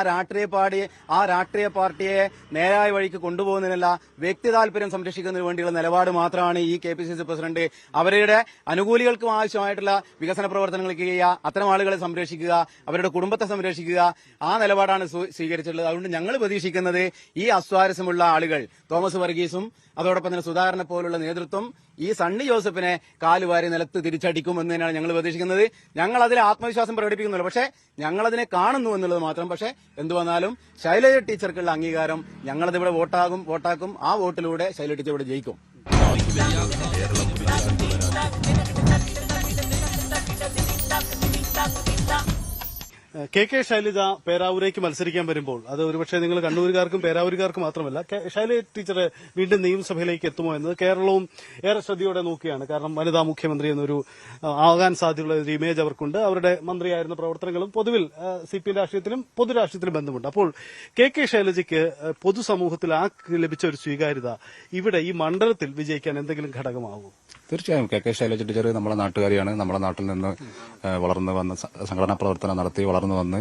രാഷ്ട്രീയ പാർട്ടിയെ നേരായ വഴിക്ക് കൊണ്ടുപോകുന്നതിനല്ല, വ്യക്തി താല്പര്യം സംരക്ഷിക്കുന്നതിന് വേണ്ടിയുള്ള നിലപാട് മാത്രമാണ് ഈ KPCC പ്രസിഡന്റ്. അവരുടെ അനുകൂലികൾക്കും ആവശ്യമായിട്ടുള്ള വികസന പ്രവർത്തനങ്ങൾ ചെയ്യുക, അത്തരം ആളുകളെ സംരക്ഷിക്കുക, അവരുടെ കുടുംബത്തെ സംരക്ഷിക്കുക, ആ നിലപാടാണ് സ്വീകരിച്ചിട്ടുള്ളത്. അതുകൊണ്ട് ഞങ്ങൾ പ്രതീക്ഷിക്കുന്നത് ഈ അസ്വാരസ്യമുള്ള ആളുകൾ, തോമസ് വർഗീസും അതോടൊപ്പം തന്നെ സുധാകരനെ പോലുള്ള നേതൃത്വം ഈ സണ്ണി ജോസഫിനെ കാലുവാരി നിലത്ത് തിരിച്ചടിക്കും എന്ന് തന്നെയാണ് ഞങ്ങൾ പ്രതീക്ഷിക്കുന്നത്. ഞങ്ങൾ അതിൽ ആത്മവിശ്വാസം പ്രകടിപ്പിക്കുന്നില്ല, പക്ഷെ ഞങ്ങളതിനെ കാണുന്നു എന്നുള്ളത് മാത്രം. പക്ഷെ എന്തു വന്നാലും ശൈലജ ടീച്ചർക്കുള്ള അംഗീകാരം ഞങ്ങളതിവിടെ വോട്ടാക്കും. ആ വോട്ടിലൂടെ ശൈലജ ടീച്ചർ ഇവിടെ ജയിക്കും. കെ ശൈലജ പേരാവൂരേക്ക് മത്സരിക്കാൻ വരുമ്പോൾ അത് ഒരുപക്ഷെ നിങ്ങൾ കണ്ണൂരുകാർക്കും പേരാവൂരുകാർക്കും മാത്രമല്ല, ശൈലജ ടീച്ചർ വീണ്ടും നിയമസഭയിലേക്ക് എത്തുമോ എന്നത് കേരളവും ഏറെ ശ്രദ്ധയോടെ നോക്കുകയാണ്. കാരണം വനിതാ മുഖ്യമന്ത്രി എന്നൊരു ആകാൻ സാധ്യതയുള്ള ഒരു ഇമേജ് അവർക്കുണ്ട്. അവരുടെ മന്ത്രിയായിരുന്ന പ്രവർത്തനങ്ങളും പൊതുവിൽ CPM രാഷ്ട്രീയത്തിലും പൊതുരാഷ്ട്രീയത്തിലും ബന്ധമുണ്ട്. അപ്പോൾ കെ ശൈലജയ്ക്ക് പൊതുസമൂഹത്തിൽ ലഭിച്ച ഒരു സ്വീകാര്യത ഇവിടെ ഈ മണ്ഡലത്തിൽ വിജയിക്കാൻ എന്തെങ്കിലും ഘടകമാകുമോ? തീർച്ചയായും കെ ശൈലജ ടീച്ചർ നമ്മുടെ നാട്ടുകാരിയാണ്. നമ്മുടെ നാട്ടിൽ നിന്ന് വളർന്നു വന്ന സംഘടനാ പ്രവർത്തനം നടത്തി വളർന്നു തുടർന്ന് വന്ന്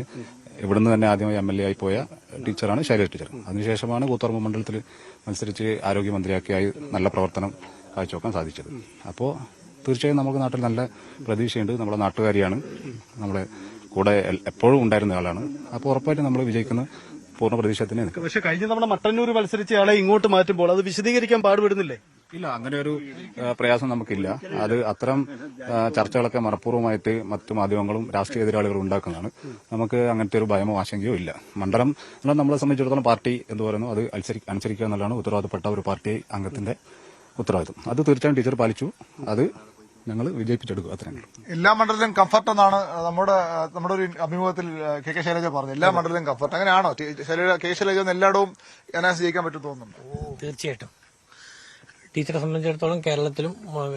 ഇവിടുന്ന് തന്നെ ആദ്യമായി MLA ആയി പോയ ടീച്ചറാണ് ശൈലജ ടീച്ചർ. അതിനുശേഷമാണ് കൂത്തുപറമ്പ് മണ്ഡലത്തിൽ മത്സരിച്ച് ആരോഗ്യമന്ത്രിയാക്കിയായി നല്ല പ്രവർത്തനം കാഴ്ചവെക്കാൻ സാധിച്ചത്. അപ്പോൾ തീർച്ചയായും നമുക്ക് നാട്ടിൽ നല്ല പ്രതീക്ഷയുണ്ട്. നമ്മുടെ നാട്ടുകാരിയാണ്, നമ്മുടെ കൂടെ എപ്പോഴും ഉണ്ടായിരുന്ന ആളാണ്. അപ്പോൾ ഉറപ്പായിട്ടും നമ്മൾ വിജയിക്കുന്ന പൂർണ്ണ പ്രതീക്ഷ തന്നെ നിൽക്കും. പക്ഷെ കഴിഞ്ഞ തവണ മട്ടന്നൂർ മത്സരിച്ച ആളെ ഇങ്ങോട്ട് മാറ്റുമ്പോൾ അത് വിശദീകരിക്കാൻ പാടുപെടുന്നില്ലേ? ഇല്ല, അങ്ങനെ ഒരു പ്രയാസം നമുക്കില്ല. അത് അത്തരം ചർച്ചകളൊക്കെ മനഃപൂർവ്വമായിട്ട് മറ്റു മാധ്യമങ്ങളും രാഷ്ട്രീയ എതിരാളികളും ഉണ്ടാക്കുന്നതാണ്. നമുക്ക് അങ്ങനത്തെ ഒരു ഭയമോ ആശങ്കയോ ഇല്ല. മണ്ഡലം നമ്മളെ സംബന്ധിച്ചിടത്തോളം പാർട്ടി എന്ന് പറയുന്നു, അത് അനുസരിക്കുക എന്നുള്ളതാണ് ഉത്തരവാദിത്തപ്പെട്ട ഒരു പാർട്ടി അംഗത്തിന്റെ ഉത്തരവാദിത്വം. അത് തീർച്ചയായും ടീച്ചർ പാലിച്ചു. അത് ഞങ്ങൾ വിജയിപ്പിച്ചെടുക്കും. അത്രയും എല്ലാ മണ്ഡലത്തിലും കംഫർട്ട് എന്നാണ് നമ്മുടെ ഒരു അഭിമുഖത്തിൽ കെ ശൈലജ പറഞ്ഞത്. എല്ലാ മണ്ഡലത്തിലും കംഫർട്ട്. അങ്ങനെയാണോ കെ ശൈലജ എല്ലായിടവും അനായാസം ജയിക്കാൻ പറ്റും തോന്നുന്നുണ്ട്? തീർച്ചയായിട്ടും. ടീച്ചറെ സംബന്ധിച്ചിടത്തോളം കേരളത്തിലും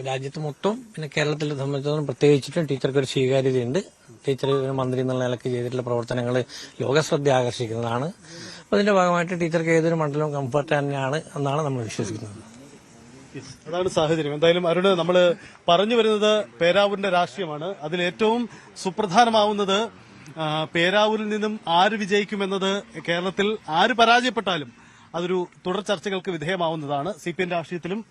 രാജ്യത്ത് മൊത്തം പിന്നെ കേരളത്തിലെ സംബന്ധിച്ചിടത്തോളം പ്രത്യേകിച്ചിട്ടും ടീച്ചർക്ക് ഒരു സ്വീകാര്യതയുണ്ട്. ടീച്ചർ മന്ത്രി എന്നുള്ള നിലയ്ക്ക് ചെയ്തിട്ടുള്ള പ്രവർത്തനങ്ങൾ ലോകശ്രദ്ധ ആകർഷിക്കുന്നതാണ്. അതിന്റെ ഭാഗമായിട്ട് ടീച്ചർക്ക് ഏതൊരു മണ്ഡലവും കംഫർട്ട് തന്നെയാണ് എന്നാണ് നമ്മൾ വിശ്വസിക്കുന്നത്. അതാണ് സാഹചര്യം. എന്തായാലും അരുണ്, നമ്മൾ പറഞ്ഞു വരുന്നത് പേരാവൂരിന്റെ രാഷ്ട്രീയമാണ്. അതിലേറ്റവും സുപ്രധാനമാവുന്നത് പേരാവൂരിൽ നിന്നും ആര് വിജയിക്കുമെന്നത് കേരളത്തിൽ ആര് പരാജയപ്പെട്ടാലും അതൊരു തുടർ ചർച്ചകൾക്ക് വിധേയമാവുന്നതാണ്. CPM രാഷ്ട്രീയത്തിലും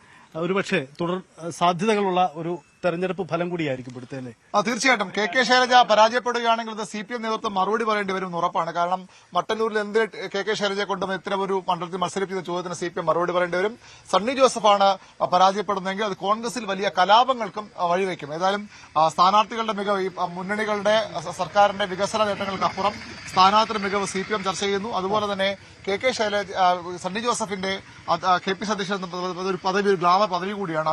ഒരുപക്ഷെ തുടർ സാധ്യതകളുള്ള ഒരു തെരഞ്ഞെടുപ്പ് ഫലം കൂടിയായിരിക്കും ഇവിടുത്തെ. തീർച്ചയായിട്ടും കെ ശൈലജ പരാജയപ്പെടുകയാണെങ്കിൽ ഇത് CPM നേതൃത്വം മറുപടി പറയേണ്ടി വരും ഉറപ്പാണ്. കാരണം മട്ടന്നൂരിൽ എന്ത് കെ ശൈലജയെ കൊണ്ടും ഇത്തരം ഒരു മണ്ഡലത്തിൽ മത്സരിപ്പിക്കുന്ന ചോദ്യത്തിന് CPM മറുപടി പറയേണ്ടി വരും. സണ്ണി ജോസഫാണ് പരാജയപ്പെടുന്നതെങ്കിൽ അത് കോൺഗ്രസിൽ വലിയ കലാപങ്ങൾക്കും വഴിവെക്കും. ഏതായാലും സ്ഥാനാർത്ഥികളുടെ മികവ്, ഈ മുന്നണികളുടെ സർക്കാരിന്റെ വികസന നേട്ടങ്ങൾക്കപ്പുറം സ്ഥാനാർത്ഥിയുടെ മികവ് CPM ചർച്ച ചെയ്യുന്നു. അതുപോലെ തന്നെ കെ ശൈലജ, സണ്ണി ജോസഫിന്റെ KPC അധ്യക്ഷൻ ഒരു പദവി, ഒരു ഗ്ലാമർ പദവി കൂടിയാണ്.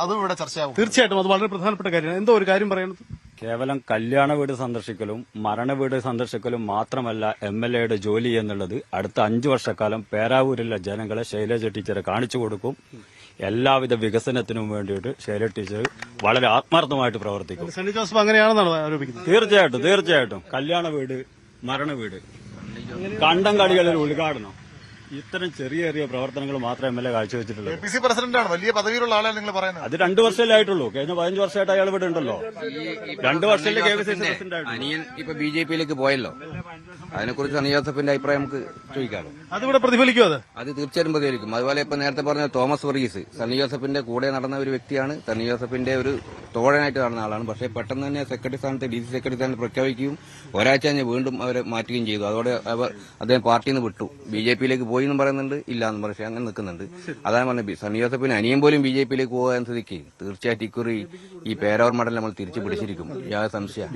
അതും ഇവിടെ ചർച്ചയാകും. തീർച്ചയായിട്ടും അത് വളരെ പ്രധാനപ്പെട്ട കാര്യമാണ്. എന്തോ ഒരു കാര്യം പറയുന്നത്, കേവലം കല്യാണ വീട് സന്ദർശിക്കലും മരണ വീട് സന്ദർശിക്കലും മാത്രമല്ല MLAയുടെ ജോലി എന്നുള്ളത് അടുത്ത 5 വർഷക്കാലം പേരാവൂരിലെ ജനങ്ങളെ ശൈലജ ടീച്ചറെ കാണിച്ചു കൊടുക്കും. എല്ലാവിധ വികസനത്തിനും വേണ്ടിയിട്ട് ശൈലജ ടീച്ചർ വളരെ ആത്മാർത്ഥമായിട്ട് പ്രവർത്തിക്കും. സണ്ണി ജോസഫ് അങ്ങനെയാണെന്നാണ് ആരോപിക്കുന്നത്. തീർച്ചയായിട്ടും കല്യാണ വീട്, മരണ വീട്, കണ്ടം കളികളിൽ ഉദ്ഘാടനം, ഇത്തരം ചെറിയ പ്രവർത്തനങ്ങൾ മാത്രമേ MLA കാഴ്ചവെച്ചിട്ടുള്ളൂ. KPC പ്രസിഡന്റാണ്, വലിയ പദവിയിലുള്ള ആളെ നിങ്ങൾ പറയുന്നത്. അത് 2 വർഷമല്ലേ ആയിട്ടുള്ളൂ. കഴിഞ്ഞ 15 വർഷമായിട്ട് അയാൾ ഇവിടെ ഉണ്ടല്ലോ. 2 വർഷത്തിലെ KPC പ്രസിഡന്റ് ആയിട്ടുള്ളൂ. അനിയൻ ഇപ്പൊ BJPയിലേക്ക് പോയല്ലോ. അതിനെക്കുറിച്ച് സണ്ണി ജോസഫിന്റെ അഭിപ്രായം നമുക്ക് ചോദിക്കാമല്ലോ. അതിവിടെ പ്രതിഫലിക്കും. അത് തീർച്ചയായും പ്രതിഫലിക്കും. അതുപോലെ ഇപ്പൊ നേരത്തെ പറഞ്ഞ തോമസ് വർഗീസ് സണ്ണി ജോസഫിന്റെ കൂടെ നടന്ന ഒരു വ്യക്തിയാണ്. സണ്ണി ജോസഫിന്റെ ഒരു തോഴനായിട്ട് നടന്ന ആളാണ്. പക്ഷേ പെട്ടെന്ന് തന്നെ സെക്രട്ടറി സ്ഥാനത്ത് DC സെക്രട്ടറി സ്ഥാനത്ത് പ്രഖ്യാപിക്കുകയും ഒരാഴ്ച കഴിഞ്ഞ് വീണ്ടും അവരെ മാറ്റുകയും ചെയ്തു. അതോടെ അദ്ദേഹം പാർട്ടിയിൽ നിന്ന് വിട്ടു. BJPയിലേക്ക് പോയി എന്നും പറയുന്നുണ്ട്, ഇല്ല എന്ന് പക്ഷേ അങ്ങനെ നിൽക്കുന്നുണ്ട്. അതാണ് പറഞ്ഞത്, സണ്ണി ജോസഫിന് അനിയൻ പോലും BJPയിലേക്ക് പോകാൻ സ്ഥിതിക്ക് തീർച്ചയായിട്ടും ഇക്കുറി ഈ പേരാവൂർ മണ്ഡലം നമ്മൾ തിരിച്ചു പിടിച്ചിരിക്കും. യാതൊരു സംശയം.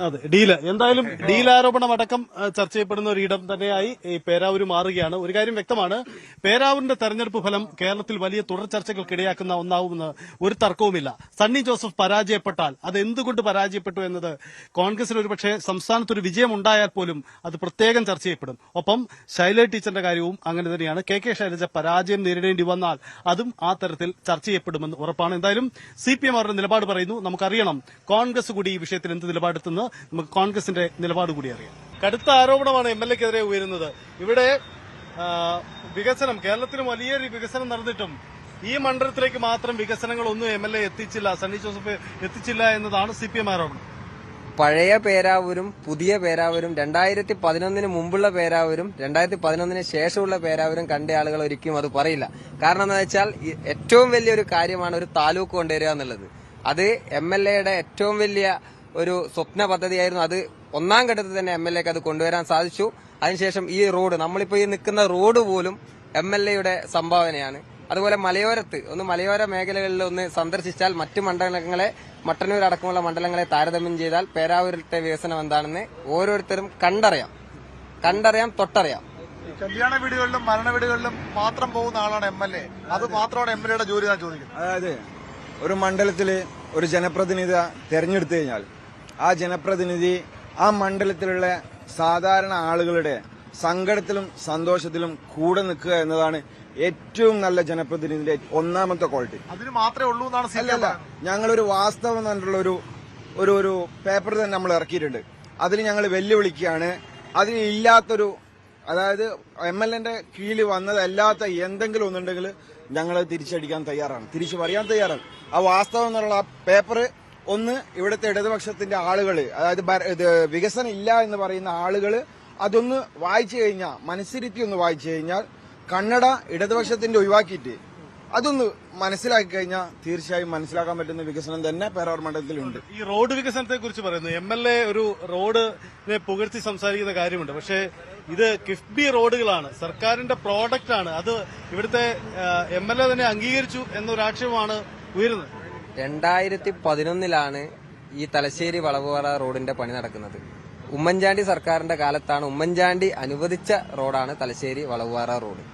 അതെ, ഡീല് എന്തായാലും ഡീൽ ആരോപണം അടക്കം ചർച്ച ചെയ്യപ്പെടുന്ന ഒരിടം തന്നെയായി ഈ പേരാവൂർ മാറുകയാണ്. ഒരു കാര്യം വ്യക്തമാണ്, പേരാവൂരിന്റെ തെരഞ്ഞെടുപ്പ് ഫലം കേരളത്തിൽ വലിയ തുടർ ചർച്ചകൾക്കിടയാക്കുന്ന ഒന്നാവുമെന്ന് ഒരു തർക്കവുമില്ല. സണ്ണി ജോസഫ് പരാജയപ്പെട്ടാൽ അത് എന്തുകൊണ്ട് പരാജയപ്പെട്ടു എന്നത് കോൺഗ്രസിന് ഒരുപക്ഷെ സംസ്ഥാനത്തൊരു വിജയം ഉണ്ടായാൽ പോലും അത് പ്രത്യേകം ചർച്ച ചെയ്യപ്പെടും. ഒപ്പം ശൈലജ ടീച്ചറിന്റെ കാര്യവും അങ്ങനെ തന്നെയാണ്. കെ ശൈലജ പരാജയം നേരിടേണ്ടി വന്നാൽ അതും ആ തരത്തിൽ ചർച്ച ചെയ്യപ്പെടുമെന്ന് ഉറപ്പാണ്. എന്തായാലും CPM അവരുടെ നിലപാട് പറയുന്നു. നമുക്കറിയണം കോൺഗ്രസ് കൂടി ഈ വിഷയത്തിൽ എന്ത് നിലപാടെത്തുന്നു. നമുക്ക് കോൺഗ്രസിന്റെ നിലപാട് കൂടി അറിയാം. കടുത്ത ആരോപണമാണ് MLAക്കെതിരെ ഉയരുന്നത്. ഇവിടെ വികസനം, കേരളത്തിന് വലിയൊരു വികസനം നടന്നിട്ടും ഈ മണ്ഡലത്തിലേക്ക് മാത്രം വികസനങ്ങളൊന്നും MLA എത്തിച്ചില്ല, സണ്ണി ജോസഫ് എത്തിച്ചില്ല എന്നതാണ് CPM ആരോപണം. പഴയ പേരാവൂരും പുതിയ പേരാവൂരും 2011 മുമ്പുള്ള പേരാവൂരും 2011 ശേഷമുള്ള പേരാവൂരും കണ്ട ആളുകൾ ഒരിക്കലും അത് പറയില്ല. കാരണം എന്താ വെച്ചാൽ ഏറ്റവും വലിയൊരു കാര്യമാണ് ഒരു താലൂക്ക് കൊണ്ടുവരിക എന്നുള്ളത്. അത് MLAയുടെ ഏറ്റവും വലിയ ഒരു സ്വപ്ന പദ്ധതിയായിരുന്നു. അത് ഒന്നാം ഘട്ടത്തിൽ തന്നെ MLAക്ക് അത് കൊണ്ടുവരാൻ സാധിച്ചു. അതിനുശേഷം ഈ റോഡ്, നമ്മളിപ്പോ ഈ നിൽക്കുന്ന റോഡ് പോലും MLAയുടെ സംഭാവനയാണ്. അതുപോലെ മലയോര മേഖലകളിൽ ഒന്ന് സന്ദർശിച്ചാൽ മറ്റു മണ്ഡലങ്ങളെ, മട്ടന്നൂർ അടക്കമുള്ള മണ്ഡലങ്ങളെ താരതമ്യം ചെയ്താൽ പേരാവൂരിലത്തെ വികസനം എന്താണെന്ന് ഓരോരുത്തരും കണ്ടറിയാം, തൊട്ടറിയാം. കല്യാണ വീടുകളിലും മരണ വീടുകളിലും മാത്രം പോകുന്ന ആളാണ് MLA. അത് മാത്രമാണ് MLAയുടെ ജോലി ഞാൻ ചോദിക്കുന്നത്. അതായത് ഒരു മണ്ഡലത്തില് ഒരു ജനപ്രതിനിധി തെരഞ്ഞെടുത്തു കഴിഞ്ഞാൽ ആ ജനപ്രതിനിധി ആ മണ്ഡലത്തിലുള്ള സാധാരണ ആളുകളുടെ സങ്കടത്തിലും സന്തോഷത്തിലും കൂടെ നിൽക്കുക എന്നതാണ് ഏറ്റവും നല്ല ജനപ്രതിനിധിയുടെ ഒന്നാമത്തെ ക്വാളിറ്റി. അതിന് മാത്രമേ ഉള്ളൂ എന്നാണ്. അല്ലല്ല, ഞങ്ങളൊരു വാസ്തവം എന്ന് പറഞ്ഞിട്ടുള്ള ഒരു പേപ്പർ തന്നെ നമ്മൾ ഇറക്കിയിട്ടുണ്ട്. അതിൽ ഞങ്ങൾ വെല്ലുവിളിക്കുകയാണ്. അതിന് ഇല്ലാത്തൊരു, അതായത് MLAന്റെ കീഴിൽ വന്നതല്ലാത്ത എന്തെങ്കിലും ഒന്നുണ്ടെങ്കിൽ ഞങ്ങൾ തിരിച്ചടിക്കാൻ തയ്യാറാണ്, തിരിച്ചു പറയാൻ തയ്യാറാണ്. ആ വാസ്തവം എന്നുള്ള ആ പേപ്പർ ഒന്ന് ഇവിടുത്തെ ഇടതുപക്ഷത്തിന്റെ ആളുകൾ, അതായത് വികസനം ഇല്ല എന്ന് പറയുന്ന ആളുകൾ അതൊന്ന് വായിച്ചു കഴിഞ്ഞാൽ, മനസ്സിരുത്തി ഒന്ന് വായിച്ചു കഴിഞ്ഞാൽ കന്നഡ ഇടതുപക്ഷത്തിന്റെ ഒഴിവാക്കിയിട്ട് അതൊന്ന് മനസ്സിലാക്കി കഴിഞ്ഞാൽ തീർച്ചയായും മനസ്സിലാക്കാൻ പറ്റുന്ന വികസനം തന്നെ പേരാവൂർ മണ്ഡലത്തിലുണ്ട്. ഈ റോഡ് വികസനത്തെ കുറിച്ച് പറയുന്നു. MLA ഒരു റോഡിനെ പുകഴ്ത്തി സംസാരിക്കുന്ന കാര്യമുണ്ട്. പക്ഷേ ഇത് കിഫ്ബി റോഡുകളാണ്, സർക്കാരിന്റെ പ്രോഡക്റ്റ് ആണ്. അത് ഇവിടുത്തെ MLA തന്നെ അംഗീകരിച്ചു എന്നൊരാക്ഷേപമാണ് ഉയരുന്നത്. 2011 ഈ തലശ്ശേരി വളവുപാറ റോഡിന്റെ പണി നടക്കുന്നത്. ഉമ്മൻചാണ്ടി സർക്കാരിന്റെ കാലത്താണ്, ഉമ്മൻചാണ്ടി അനുവദിച്ച റോഡാണ് തലശ്ശേരി വളവുപാറ റോഡ്.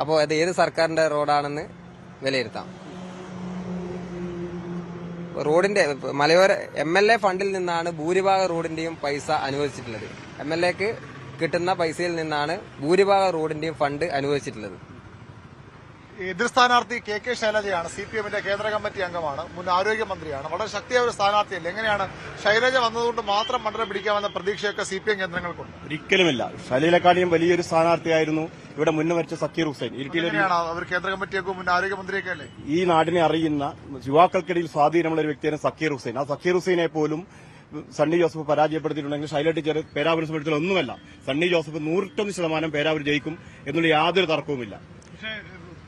അപ്പോൾ അത് ഏത് സർക്കാരിന്റെ റോഡാണെന്ന് വിലയിരുത്താം. റോഡിന്റെ മലയോര MLA ഫണ്ടിൽ നിന്നാണ് ഭൂരിഭാഗം റോഡിന്റെയും പൈസ അനുവദിച്ചിട്ടുള്ളത്. MLAക്ക് കിട്ടുന്ന പൈസയിൽ നിന്നാണ് ഭൂരിഭാഗം റോഡിന്റെയും ഫണ്ട് അനുവദിച്ചിട്ടുള്ളത്. എതിർ സ്ഥാനാർത്ഥി KK ശൈലജയാണ്. CPMന്റെ കേന്ദ്ര കമ്മിറ്റി അംഗമാണ്, മുൻ ആരോഗ്യമന്ത്രിയാണ്. വളരെ ശക്തിയായ ഒരു സ്ഥാനാർത്ഥിയല്ല. എങ്ങനെയാണ് ശൈലജ വന്നതുകൊണ്ട് മാത്രം മണ്ഡലം പിടിക്കാമെന്ന പ്രതീക്ഷയൊക്കെ CPM കേന്ദ്രങ്ങൾക്കുണ്ട്? ഒരിക്കലുമില്ല. ശൈലജയെക്കാളും വലിയൊരു സ്ഥാനാർത്ഥിയായിരുന്നു ഇവിടെ മുന്നേ വരച്ച സക്കീർ ഹുസൈൻ. അവർ കേന്ദ്ര കമ്മിറ്റിയൊക്കെ മുൻ ആരോഗ്യമന്ത്രിയൊക്കെ അല്ലേ? ഈ നാടിനെ അറിയുന്ന യുവാക്കൾക്കിടയിൽ സ്വാധീനമുള്ള ഒരു വ്യക്തിയാണ് സക്കീർ ഹുസൈൻ. ആ സക്കീർ ഹുസൈനെ പോലും സണ്ണി ജോസഫ് പരാജയപ്പെടുത്തിയിട്ടുണ്ടെങ്കിൽ ശൈലജ ടീച്ചർ പേരാവൂർ സംബന്ധിച്ചിടത്തോളം ഒന്നുമല്ല. സണ്ണി ജോസഫ് 101% പേരാവൂർ ജയിക്കും എന്നുള്ള യാതൊരു തർക്കവുമില്ല. പക്ഷേ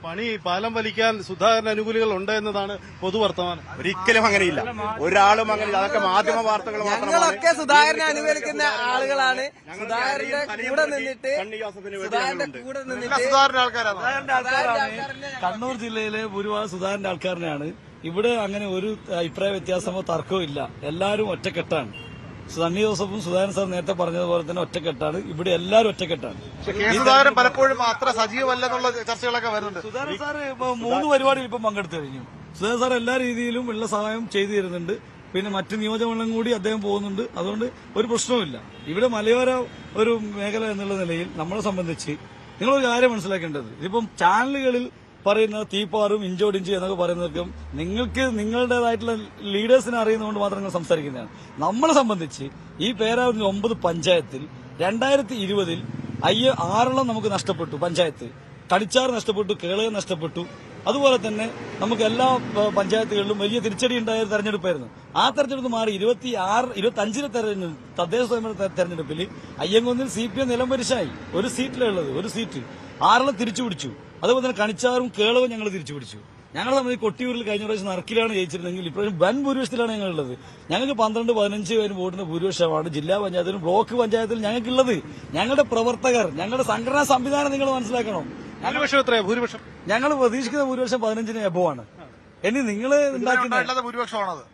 പണി പാലം വലിക്കാൻ സുധാകരൻ അനുകൂലികൾ ഉണ്ട് എന്നതാണ് പൊതുവർത്തമാനം. ഒരിക്കലും അങ്ങനെയില്ല, ഒരാളും അങ്ങനെയില്ല. അതൊക്കെ മാധ്യമ വാർത്തകൾ ഞങ്ങളൊക്കെ സുധാകരനെ അനുകൂലിക്കുന്ന ആളുകളാണ്. സുധാകരന്റെ കൂടെ നിന്നിട്ട് കണ്ണൂർ ജില്ലയിലെ ഭൂരിഭാഗം സുധാകരന്റെ ആൾക്കാരനാണ്. ഇവിടെ അങ്ങനെ ഒരു അഭിപ്രായ വ്യത്യാസമോ തർക്കമോ ഇല്ല. എല്ലാവരും ഒറ്റക്കെട്ടാണ്. സണ്ണി ജോസഫും സുധാകരൻ സാർ നേരത്തെ പറഞ്ഞതുപോലെ തന്നെ ഒറ്റക്കെട്ടാണ്. ഇവിടെ എല്ലാവരും ഒറ്റക്കെട്ടാണ്. സുധാകരൻ പലപ്പോഴും അത്ര സജീവമല്ലെന്നുള്ള ചർച്ചകളൊക്കെ വരുന്നുണ്ട്. സുധാകരൻ സാർ 3 പരിപാടിയിൽ ഇപ്പം പങ്കെടുത്തു കഴിഞ്ഞു. സുധാകരൻ സാർ എല്ലാ രീതിയിലും ഉള്ള സഹായം ചെയ്തു തരുന്നുണ്ട്. പിന്നെ മറ്റ് നിയോജകമണ്ഡലം കൂടി അദ്ദേഹം പോകുന്നുണ്ട്. അതുകൊണ്ട് ഒരു പ്രശ്നവുമില്ല. ഇവിടെ മലയോര ഒരു മേഖല എന്നുള്ള നിലയിൽ നമ്മളെ സംബന്ധിച്ച് നിങ്ങളൊരു കാര്യം മനസ്സിലാക്കേണ്ടത്, ഇതിപ്പം ചാനലുകളിൽ പറയുന്ന തീപ്പാറും ഇഞ്ചോടിഞ്ച് എന്നൊക്കെ പറയുന്നവർക്കും നിങ്ങൾക്ക് നിങ്ങളുടേതായിട്ടുള്ള ലീഡേഴ്സിനെ അറിയുന്നതുകൊണ്ട് മാത്രം നിങ്ങൾ സംസാരിക്കുന്നതാണ്. നമ്മളെ സംബന്ധിച്ച് ഈ പേരാവൂരിൽ 9 പഞ്ചായത്തിൽ 2020 6 നമുക്ക് നഷ്ടപ്പെട്ടു. പഞ്ചായത്ത് കടിച്ചാറ് നഷ്ടപ്പെട്ടു, കേളകം നഷ്ടപ്പെട്ടു. അതുപോലെ തന്നെ നമുക്ക് എല്ലാ പഞ്ചായത്തുകളിലും വലിയ തിരിച്ചടി ഉണ്ടായ ഒരു തെരഞ്ഞെടുപ്പായിരുന്നു. ആ തെരഞ്ഞെടുപ്പ് മാറി 25 തദ്ദേശ സ്വയംഭരണ തെരഞ്ഞെടുപ്പിൽ അയ്യങ്കുന്നിൽ CPM നിലംപരിശായി. ഒരു സീറ്റിലുള്ളത്, ഒരു സീറ്റ് 6 തിരിച്ചു പിടിച്ചു. അതുപോലെ തന്നെ കണിച്ചാറും കേളവും ഞങ്ങൾ തിരിച്ചു പിടിച്ചു. ഞങ്ങളെ സംബന്ധിച്ച് കൊട്ടിയൂരിൽ കഴിഞ്ഞ പ്രാവശ്യം നറുക്കിലാണ് ജയിച്ചിരുന്നെങ്കിൽ ഇപ്പോഴും വൻ ഭൂരിപക്ഷത്തിലാണ് ഞങ്ങളുള്ളത്. ഞങ്ങൾക്ക് 12-15 വോട്ടിന്റെ ഭൂരിപക്ഷമാണ് ജില്ലാ പഞ്ചായത്തിലും ബ്ലോക്ക് പഞ്ചായത്തിലും ഞങ്ങൾക്കുള്ളത്. ഞങ്ങളുടെ പ്രവർത്തകർ, ഞങ്ങളുടെ സംഘടനാ സംവിധാനം നിങ്ങൾ മനസ്സിലാക്കണം. ഭൂരിപക്ഷം ഞങ്ങൾ പ്രതീക്ഷിക്കുന്ന ഭൂരിപക്ഷം 15 എബോവാണ്. ഇനി നിങ്ങൾ ഉണ്ടാക്കുന്ന ഭൂരിപക്ഷമാണത്.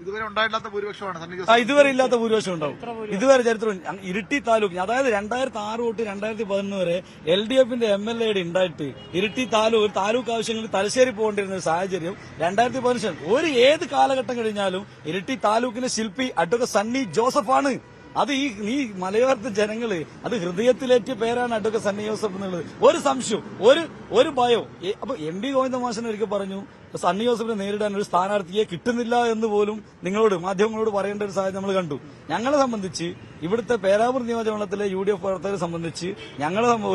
ഇതുവരെ ഉണ്ടായില്ലാത്ത ഭൂരിപക്ഷമാണ്. ഇതുവരെ ഇല്ലാത്ത ഭൂരിപക്ഷം ഉണ്ടാവും. ഇതുവരെ ചരിത്രം ഇരിട്ടി താലൂക്ക്, അതായത് 2006 തൊട്ട് 2011 വരെ LDFന്റെ MLA ഉണ്ടായിട്ട് ഇരിട്ടി താലൂക്ക് ആവശ്യങ്ങൾക്ക് തലശ്ശേരി പോകേണ്ടിരുന്ന ഒരു സാഹചര്യം 2015 ഏത് കാലഘട്ടം കഴിഞ്ഞാലും ഇരിട്ടി താലൂക്കിന്റെ ശില്പി അഡ്വക്കേറ്റ് സണ്ണി ജോസഫാണ്. അത് ഈ മലയോരത്തെ ജനങ്ങള് അത് ഹൃദയത്തിലേറ്റിയ പേരാണ് അഡ്വക്കേറ്റ് സണ്ണി ജോസഫ് എന്നുള്ളത്. ഒരു സംശയം, ഒരു ഭയം. അപ്പൊ MB ഗോവിന്ദ മാഷൻ ഒരിക്കൽ പറഞ്ഞു സണ്ണി ജോസഫിനെ നേരിടാൻ ഒരു സ്ഥാനാർത്ഥിയെ കിട്ടുന്നില്ല എന്ന് പോലും നിങ്ങളോട് മാധ്യമങ്ങളോട് പറയേണ്ട ഒരു സാഹചര്യം നമ്മൾ കണ്ടു. ഞങ്ങളെ സംബന്ധിച്ച് ഇവിടുത്തെ പേരാവൂർ നിയോജകമണ്ഡലത്തിലെ UDF പ്രവർത്തകരെ സംബന്ധിച്ച്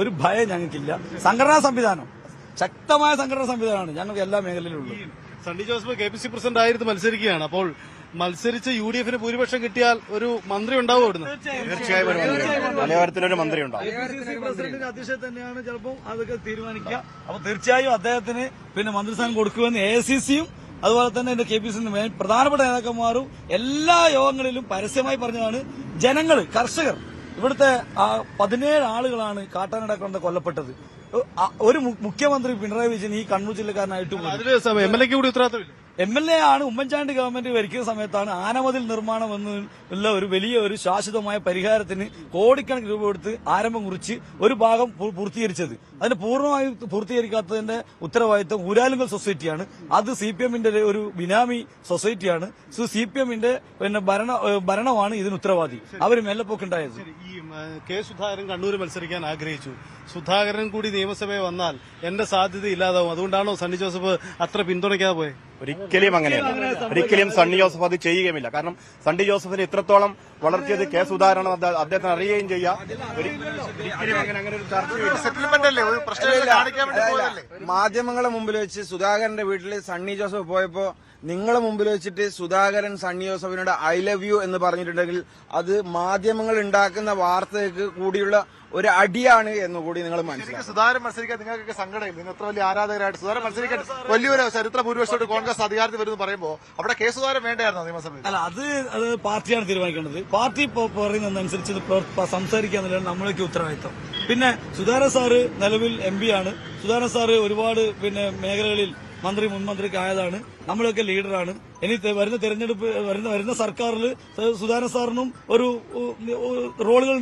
ഒരു ഭയം ഞങ്ങൾക്കില്ല. സംഘടനാ സംവിധാനം, ശക്തമായ സംഘടനാ സംവിധാനമാണ് ഞങ്ങൾക്ക് എല്ലാ മേഖലയിലുള്ളത്. സണ്ണി ജോസഫ് KPC പ്രസിഡന്റ് ആയിരുന്നു മത്സരിക്കുകയാണ്. അപ്പോൾ മത്സരിച്ച് UDFന് ഭൂരിപക്ഷം കിട്ടിയാൽ ഒരു മന്ത്രി ഉണ്ടാവും അവിടുന്ന്. തീർച്ചയായും മലയോരത്തിനൊരു മന്ത്രി ഉണ്ടാവും. പ്രസിഡന്റിന്റെ അധ്യക്ഷത തന്നെയാണ് ചിലപ്പോൾ അതൊക്കെ തീരുമാനിക്കുക. അപ്പൊ തീർച്ചയായും അദ്ദേഹത്തിന് പിന്നെ മന്ത്രിസ്ഥാനം കൊടുക്കുമെന്ന് AICCയും അതുപോലെ തന്നെ എന്റെ KPC പ്രധാനപ്പെട്ട നേതാക്കന്മാരും എല്ലാ യോഗങ്ങളിലും പരസ്യമായി പറഞ്ഞതാണ്. ജനങ്ങൾ, കർഷകർ, ഇവിടുത്തെ 17 ആളുകളാണ് കാട്ടാനടക്കം കൊല്ലപ്പെട്ടത്. ഒരു മുഖ്യമന്ത്രി പിണറായി വിജയൻ ഈ കണ്ണൂർ ജില്ലക്കാരനായിട്ട് MLAക്ക് കൂടി ഉത്തരവാദിത്തമില്ല. MLA ആണ്. ഉമ്മൻചാണ്ടി ഗവൺമെന്റ് ഭരിക്കുന്ന സമയത്താണ് ആനമതിൽ നിർമ്മാണം എന്നുള്ള ഒരു വലിയ ഒരു ശാശ്വതമായ പരിഹാരത്തിന് കോടിക്കണക്കിന് രൂപ കൊടുത്ത് ആരംഭം കുറിച്ച് ഒരു ഭാഗം പൂർത്തീകരിച്ചത്. അതിന് പൂർണ്ണമായി പൂർത്തീകരിക്കാത്തതിന്റെ ഉത്തരവാദിത്വം ഊരാലുങ്കൽ സൊസൈറ്റിയാണ്. അത് CPMന്റെ ഒരു ബിനാമി സൊസൈറ്റിയാണ്. CPMന്റെ പിന്നെ ഭരണമാണ് ഇതിന് ഉത്തരവാദി. അവർ മെല്ലപ്പോക്കുണ്ടായത്. ഈ K സുധാകരൻ കണ്ണൂർ മത്സരിക്കാൻ ആഗ്രഹിച്ചു. സുധാകരൻ കൂടി നിയമസഭയിൽ വന്നാൽ എന്റെ സാധ്യത ഇല്ലാതാവും. അതുകൊണ്ടാണോ സണ്ണി ജോസഫ് അത്ര പിന്തുണയ്ക്കാതെ പോയത്? ഒരിക്കലും അങ്ങനെയല്ല. ഒരിക്കലും സണ്ണി ജോസഫ് അത് ചെയ്യുകയുമില്ല. കാരണം സണ്ണി ജോസഫിനെ ഇത്രത്തോളം വളർത്തിയത് K സുധാകരൻ അദ്ദേഹത്തിന് അറിയുകയും ചെയ്യാം. മാധ്യമങ്ങളെ മുമ്പിൽ വെച്ച് സുധാകരന്റെ വീട്ടിൽ സണ്ണി ജോസഫ് പോയപ്പോ നിങ്ങളെ മുമ്പിൽ വെച്ചിട്ട് സുധാകരൻ സണ്ണി ജോസഫിനോട് ഐ ലവ് യു എന്ന് പറഞ്ഞിട്ടുണ്ടെങ്കിൽ അത് മാധ്യമങ്ങൾ ഉണ്ടാക്കുന്ന വാർത്തയ്ക്ക് കൂടിയുള്ള ഒരു അടിയാണ് എന്നുകൂടി നിങ്ങൾ മനസ്സിലാക്കുക. സുധാകരൻ മത്സരിക്കാൻ നിങ്ങൾക്കൊക്കെ സങ്കടമില്ല. നിങ്ങൾ എത്ര വലിയ ആരാധകരായിട്ട് സുധാകരൻ മത്സരിക്കാൻ വലിയൊരു ചരിത്ര ഭൂരിപക്ഷത്തോട് കോൺഗ്രസ് അധികാരത്തിൽ വരുന്നു പറയുമ്പോൾ അവിടെ കെ സുധാകരൻ വേണ്ടായിരുന്നോ നിയമസഭയിൽ? അല്ല, അത് പാർട്ടിയാണ് തീരുമാനിക്കേണ്ടത്. പാർട്ടി പറയുന്നതനുസരിച്ച് സംസാരിക്കാന്നുള്ളതാണ് നമ്മളൊക്കെ ഉത്തരവാദിത്തം. പിന്നെ സുധാകരൻ സാറ് നിലവിൽ MP ആണ്. സുധാകരൻ സാറ് ഒരുപാട് മേഖലകളിൽ മുൻ മന്ത്രിക്ക് ആയതാണ്. നമ്മളൊക്കെ ലീഡറാണ്. ഇനി വരുന്ന തെരഞ്ഞെടുപ്പ് വരുന്ന സർക്കാരിൽ സുധാകരൻ സാറിനും ഒരു റോളുകൾ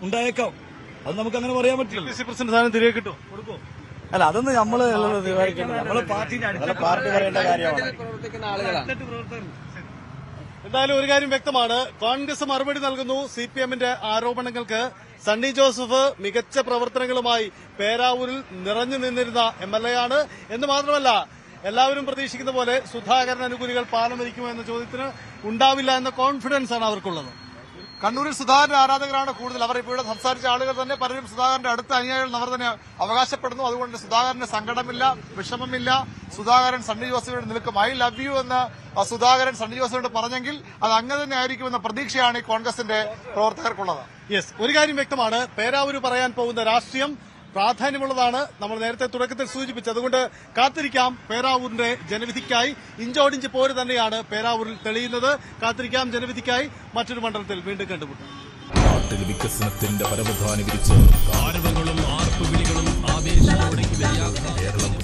ഉണ്ടായേക്കാം. അത് നമുക്ക് അങ്ങനെ പറയാൻ പറ്റില്ല. പ്രസിഡന്റ് സ്ഥാനം തിരികെ കിട്ടും കൊടുക്കും. അല്ല, അതൊന്നും നമ്മള് തീരുമാനിക്കേണ്ടത്. നമ്മള് പാർട്ടിന്റെ പാർട്ടി പറയേണ്ട കാര്യമാണ്. എന്തായാലും ഒരു കാര്യം വ്യക്തമാണ്, കോൺഗ്രസ് മറുപടി നൽകുന്നു CPM-ന്റെ ആരോപണങ്ങൾക്ക്. സണ്ണി ജോസഫ് മികച്ച പ്രവർത്തനങ്ങളുമായി പേരാവൂരിൽ നിറഞ്ഞു നിന്നിരുന്ന MLA ആണ് എന്ന് മാത്രമല്ല, എല്ലാവരും പ്രതീക്ഷിക്കുന്ന പോലെ സുധാകരൻ അനുകൂലികൾ പാലം വഹിക്കുമോ എന്ന ചോദ്യത്തിന് ഉണ്ടാവില്ല എന്ന കോൺഫിഡൻസ് ആണ് അവർക്കുള്ളത്. കണ്ണൂരിൽ സുധാകരന്റെ ആരാധകരാണ് കൂടുതൽ. അവർ ഇപ്പോൾ ഇവിടെ സംസാരിച്ച ആളുകൾ തന്നെ പലരും സുധാകരന്റെ അടുത്ത അനുയായികൾ അവർ തന്നെ അവകാശപ്പെടുന്നു. അതുകൊണ്ട് സുധാകരന് സങ്കടമില്ല, വിഷമമില്ല. സുധാകരൻ സണ്ണി ജോസഫിനോട് നിൽക്കും. ഐ ലവ് യു എന്ന് സുധാകരൻ സണ്ണി ജോസഫിനോട് പറഞ്ഞെങ്കിൽ അത് അങ്ങനെ തന്നെ ആയിരിക്കുമെന്ന പ്രതീക്ഷയാണ് ഈ കോൺഗ്രസിന്റെ പ്രവർത്തകർക്കുള്ളത്. ഒരു കാര്യം വ്യക്തമാണ്, പേരാവൂര് പറയാൻ പോകുന്ന രാഷ്ട്രീയം പ്രാധാന്യമുള്ളതാണ്. നമ്മൾ നേരത്തെ തുടക്കത്തിൽ സൂചിപ്പിച്ചു. അതുകൊണ്ട് കാത്തിരിക്കാം പേരാവൂരിന്റെ ജനവിധിക്കായി. ഇഞ്ചോടിഞ്ച് പോര് തന്നെയാണ് പേരാവൂരിൽ തെളിയുന്നത്. കാത്തിരിക്കാം ജനവിധിക്കായി. മറ്റൊരു മണ്ഡലത്തിൽ വീണ്ടും കണ്ടുമുട്ടും. നാട്ടിൽ വികസനത്തിന്റെ പരവധാനി വിരിച്ച് ആരവങ്ങളും ആർപ്പുവിളികളും ആവേശത്തോടെ കേരളം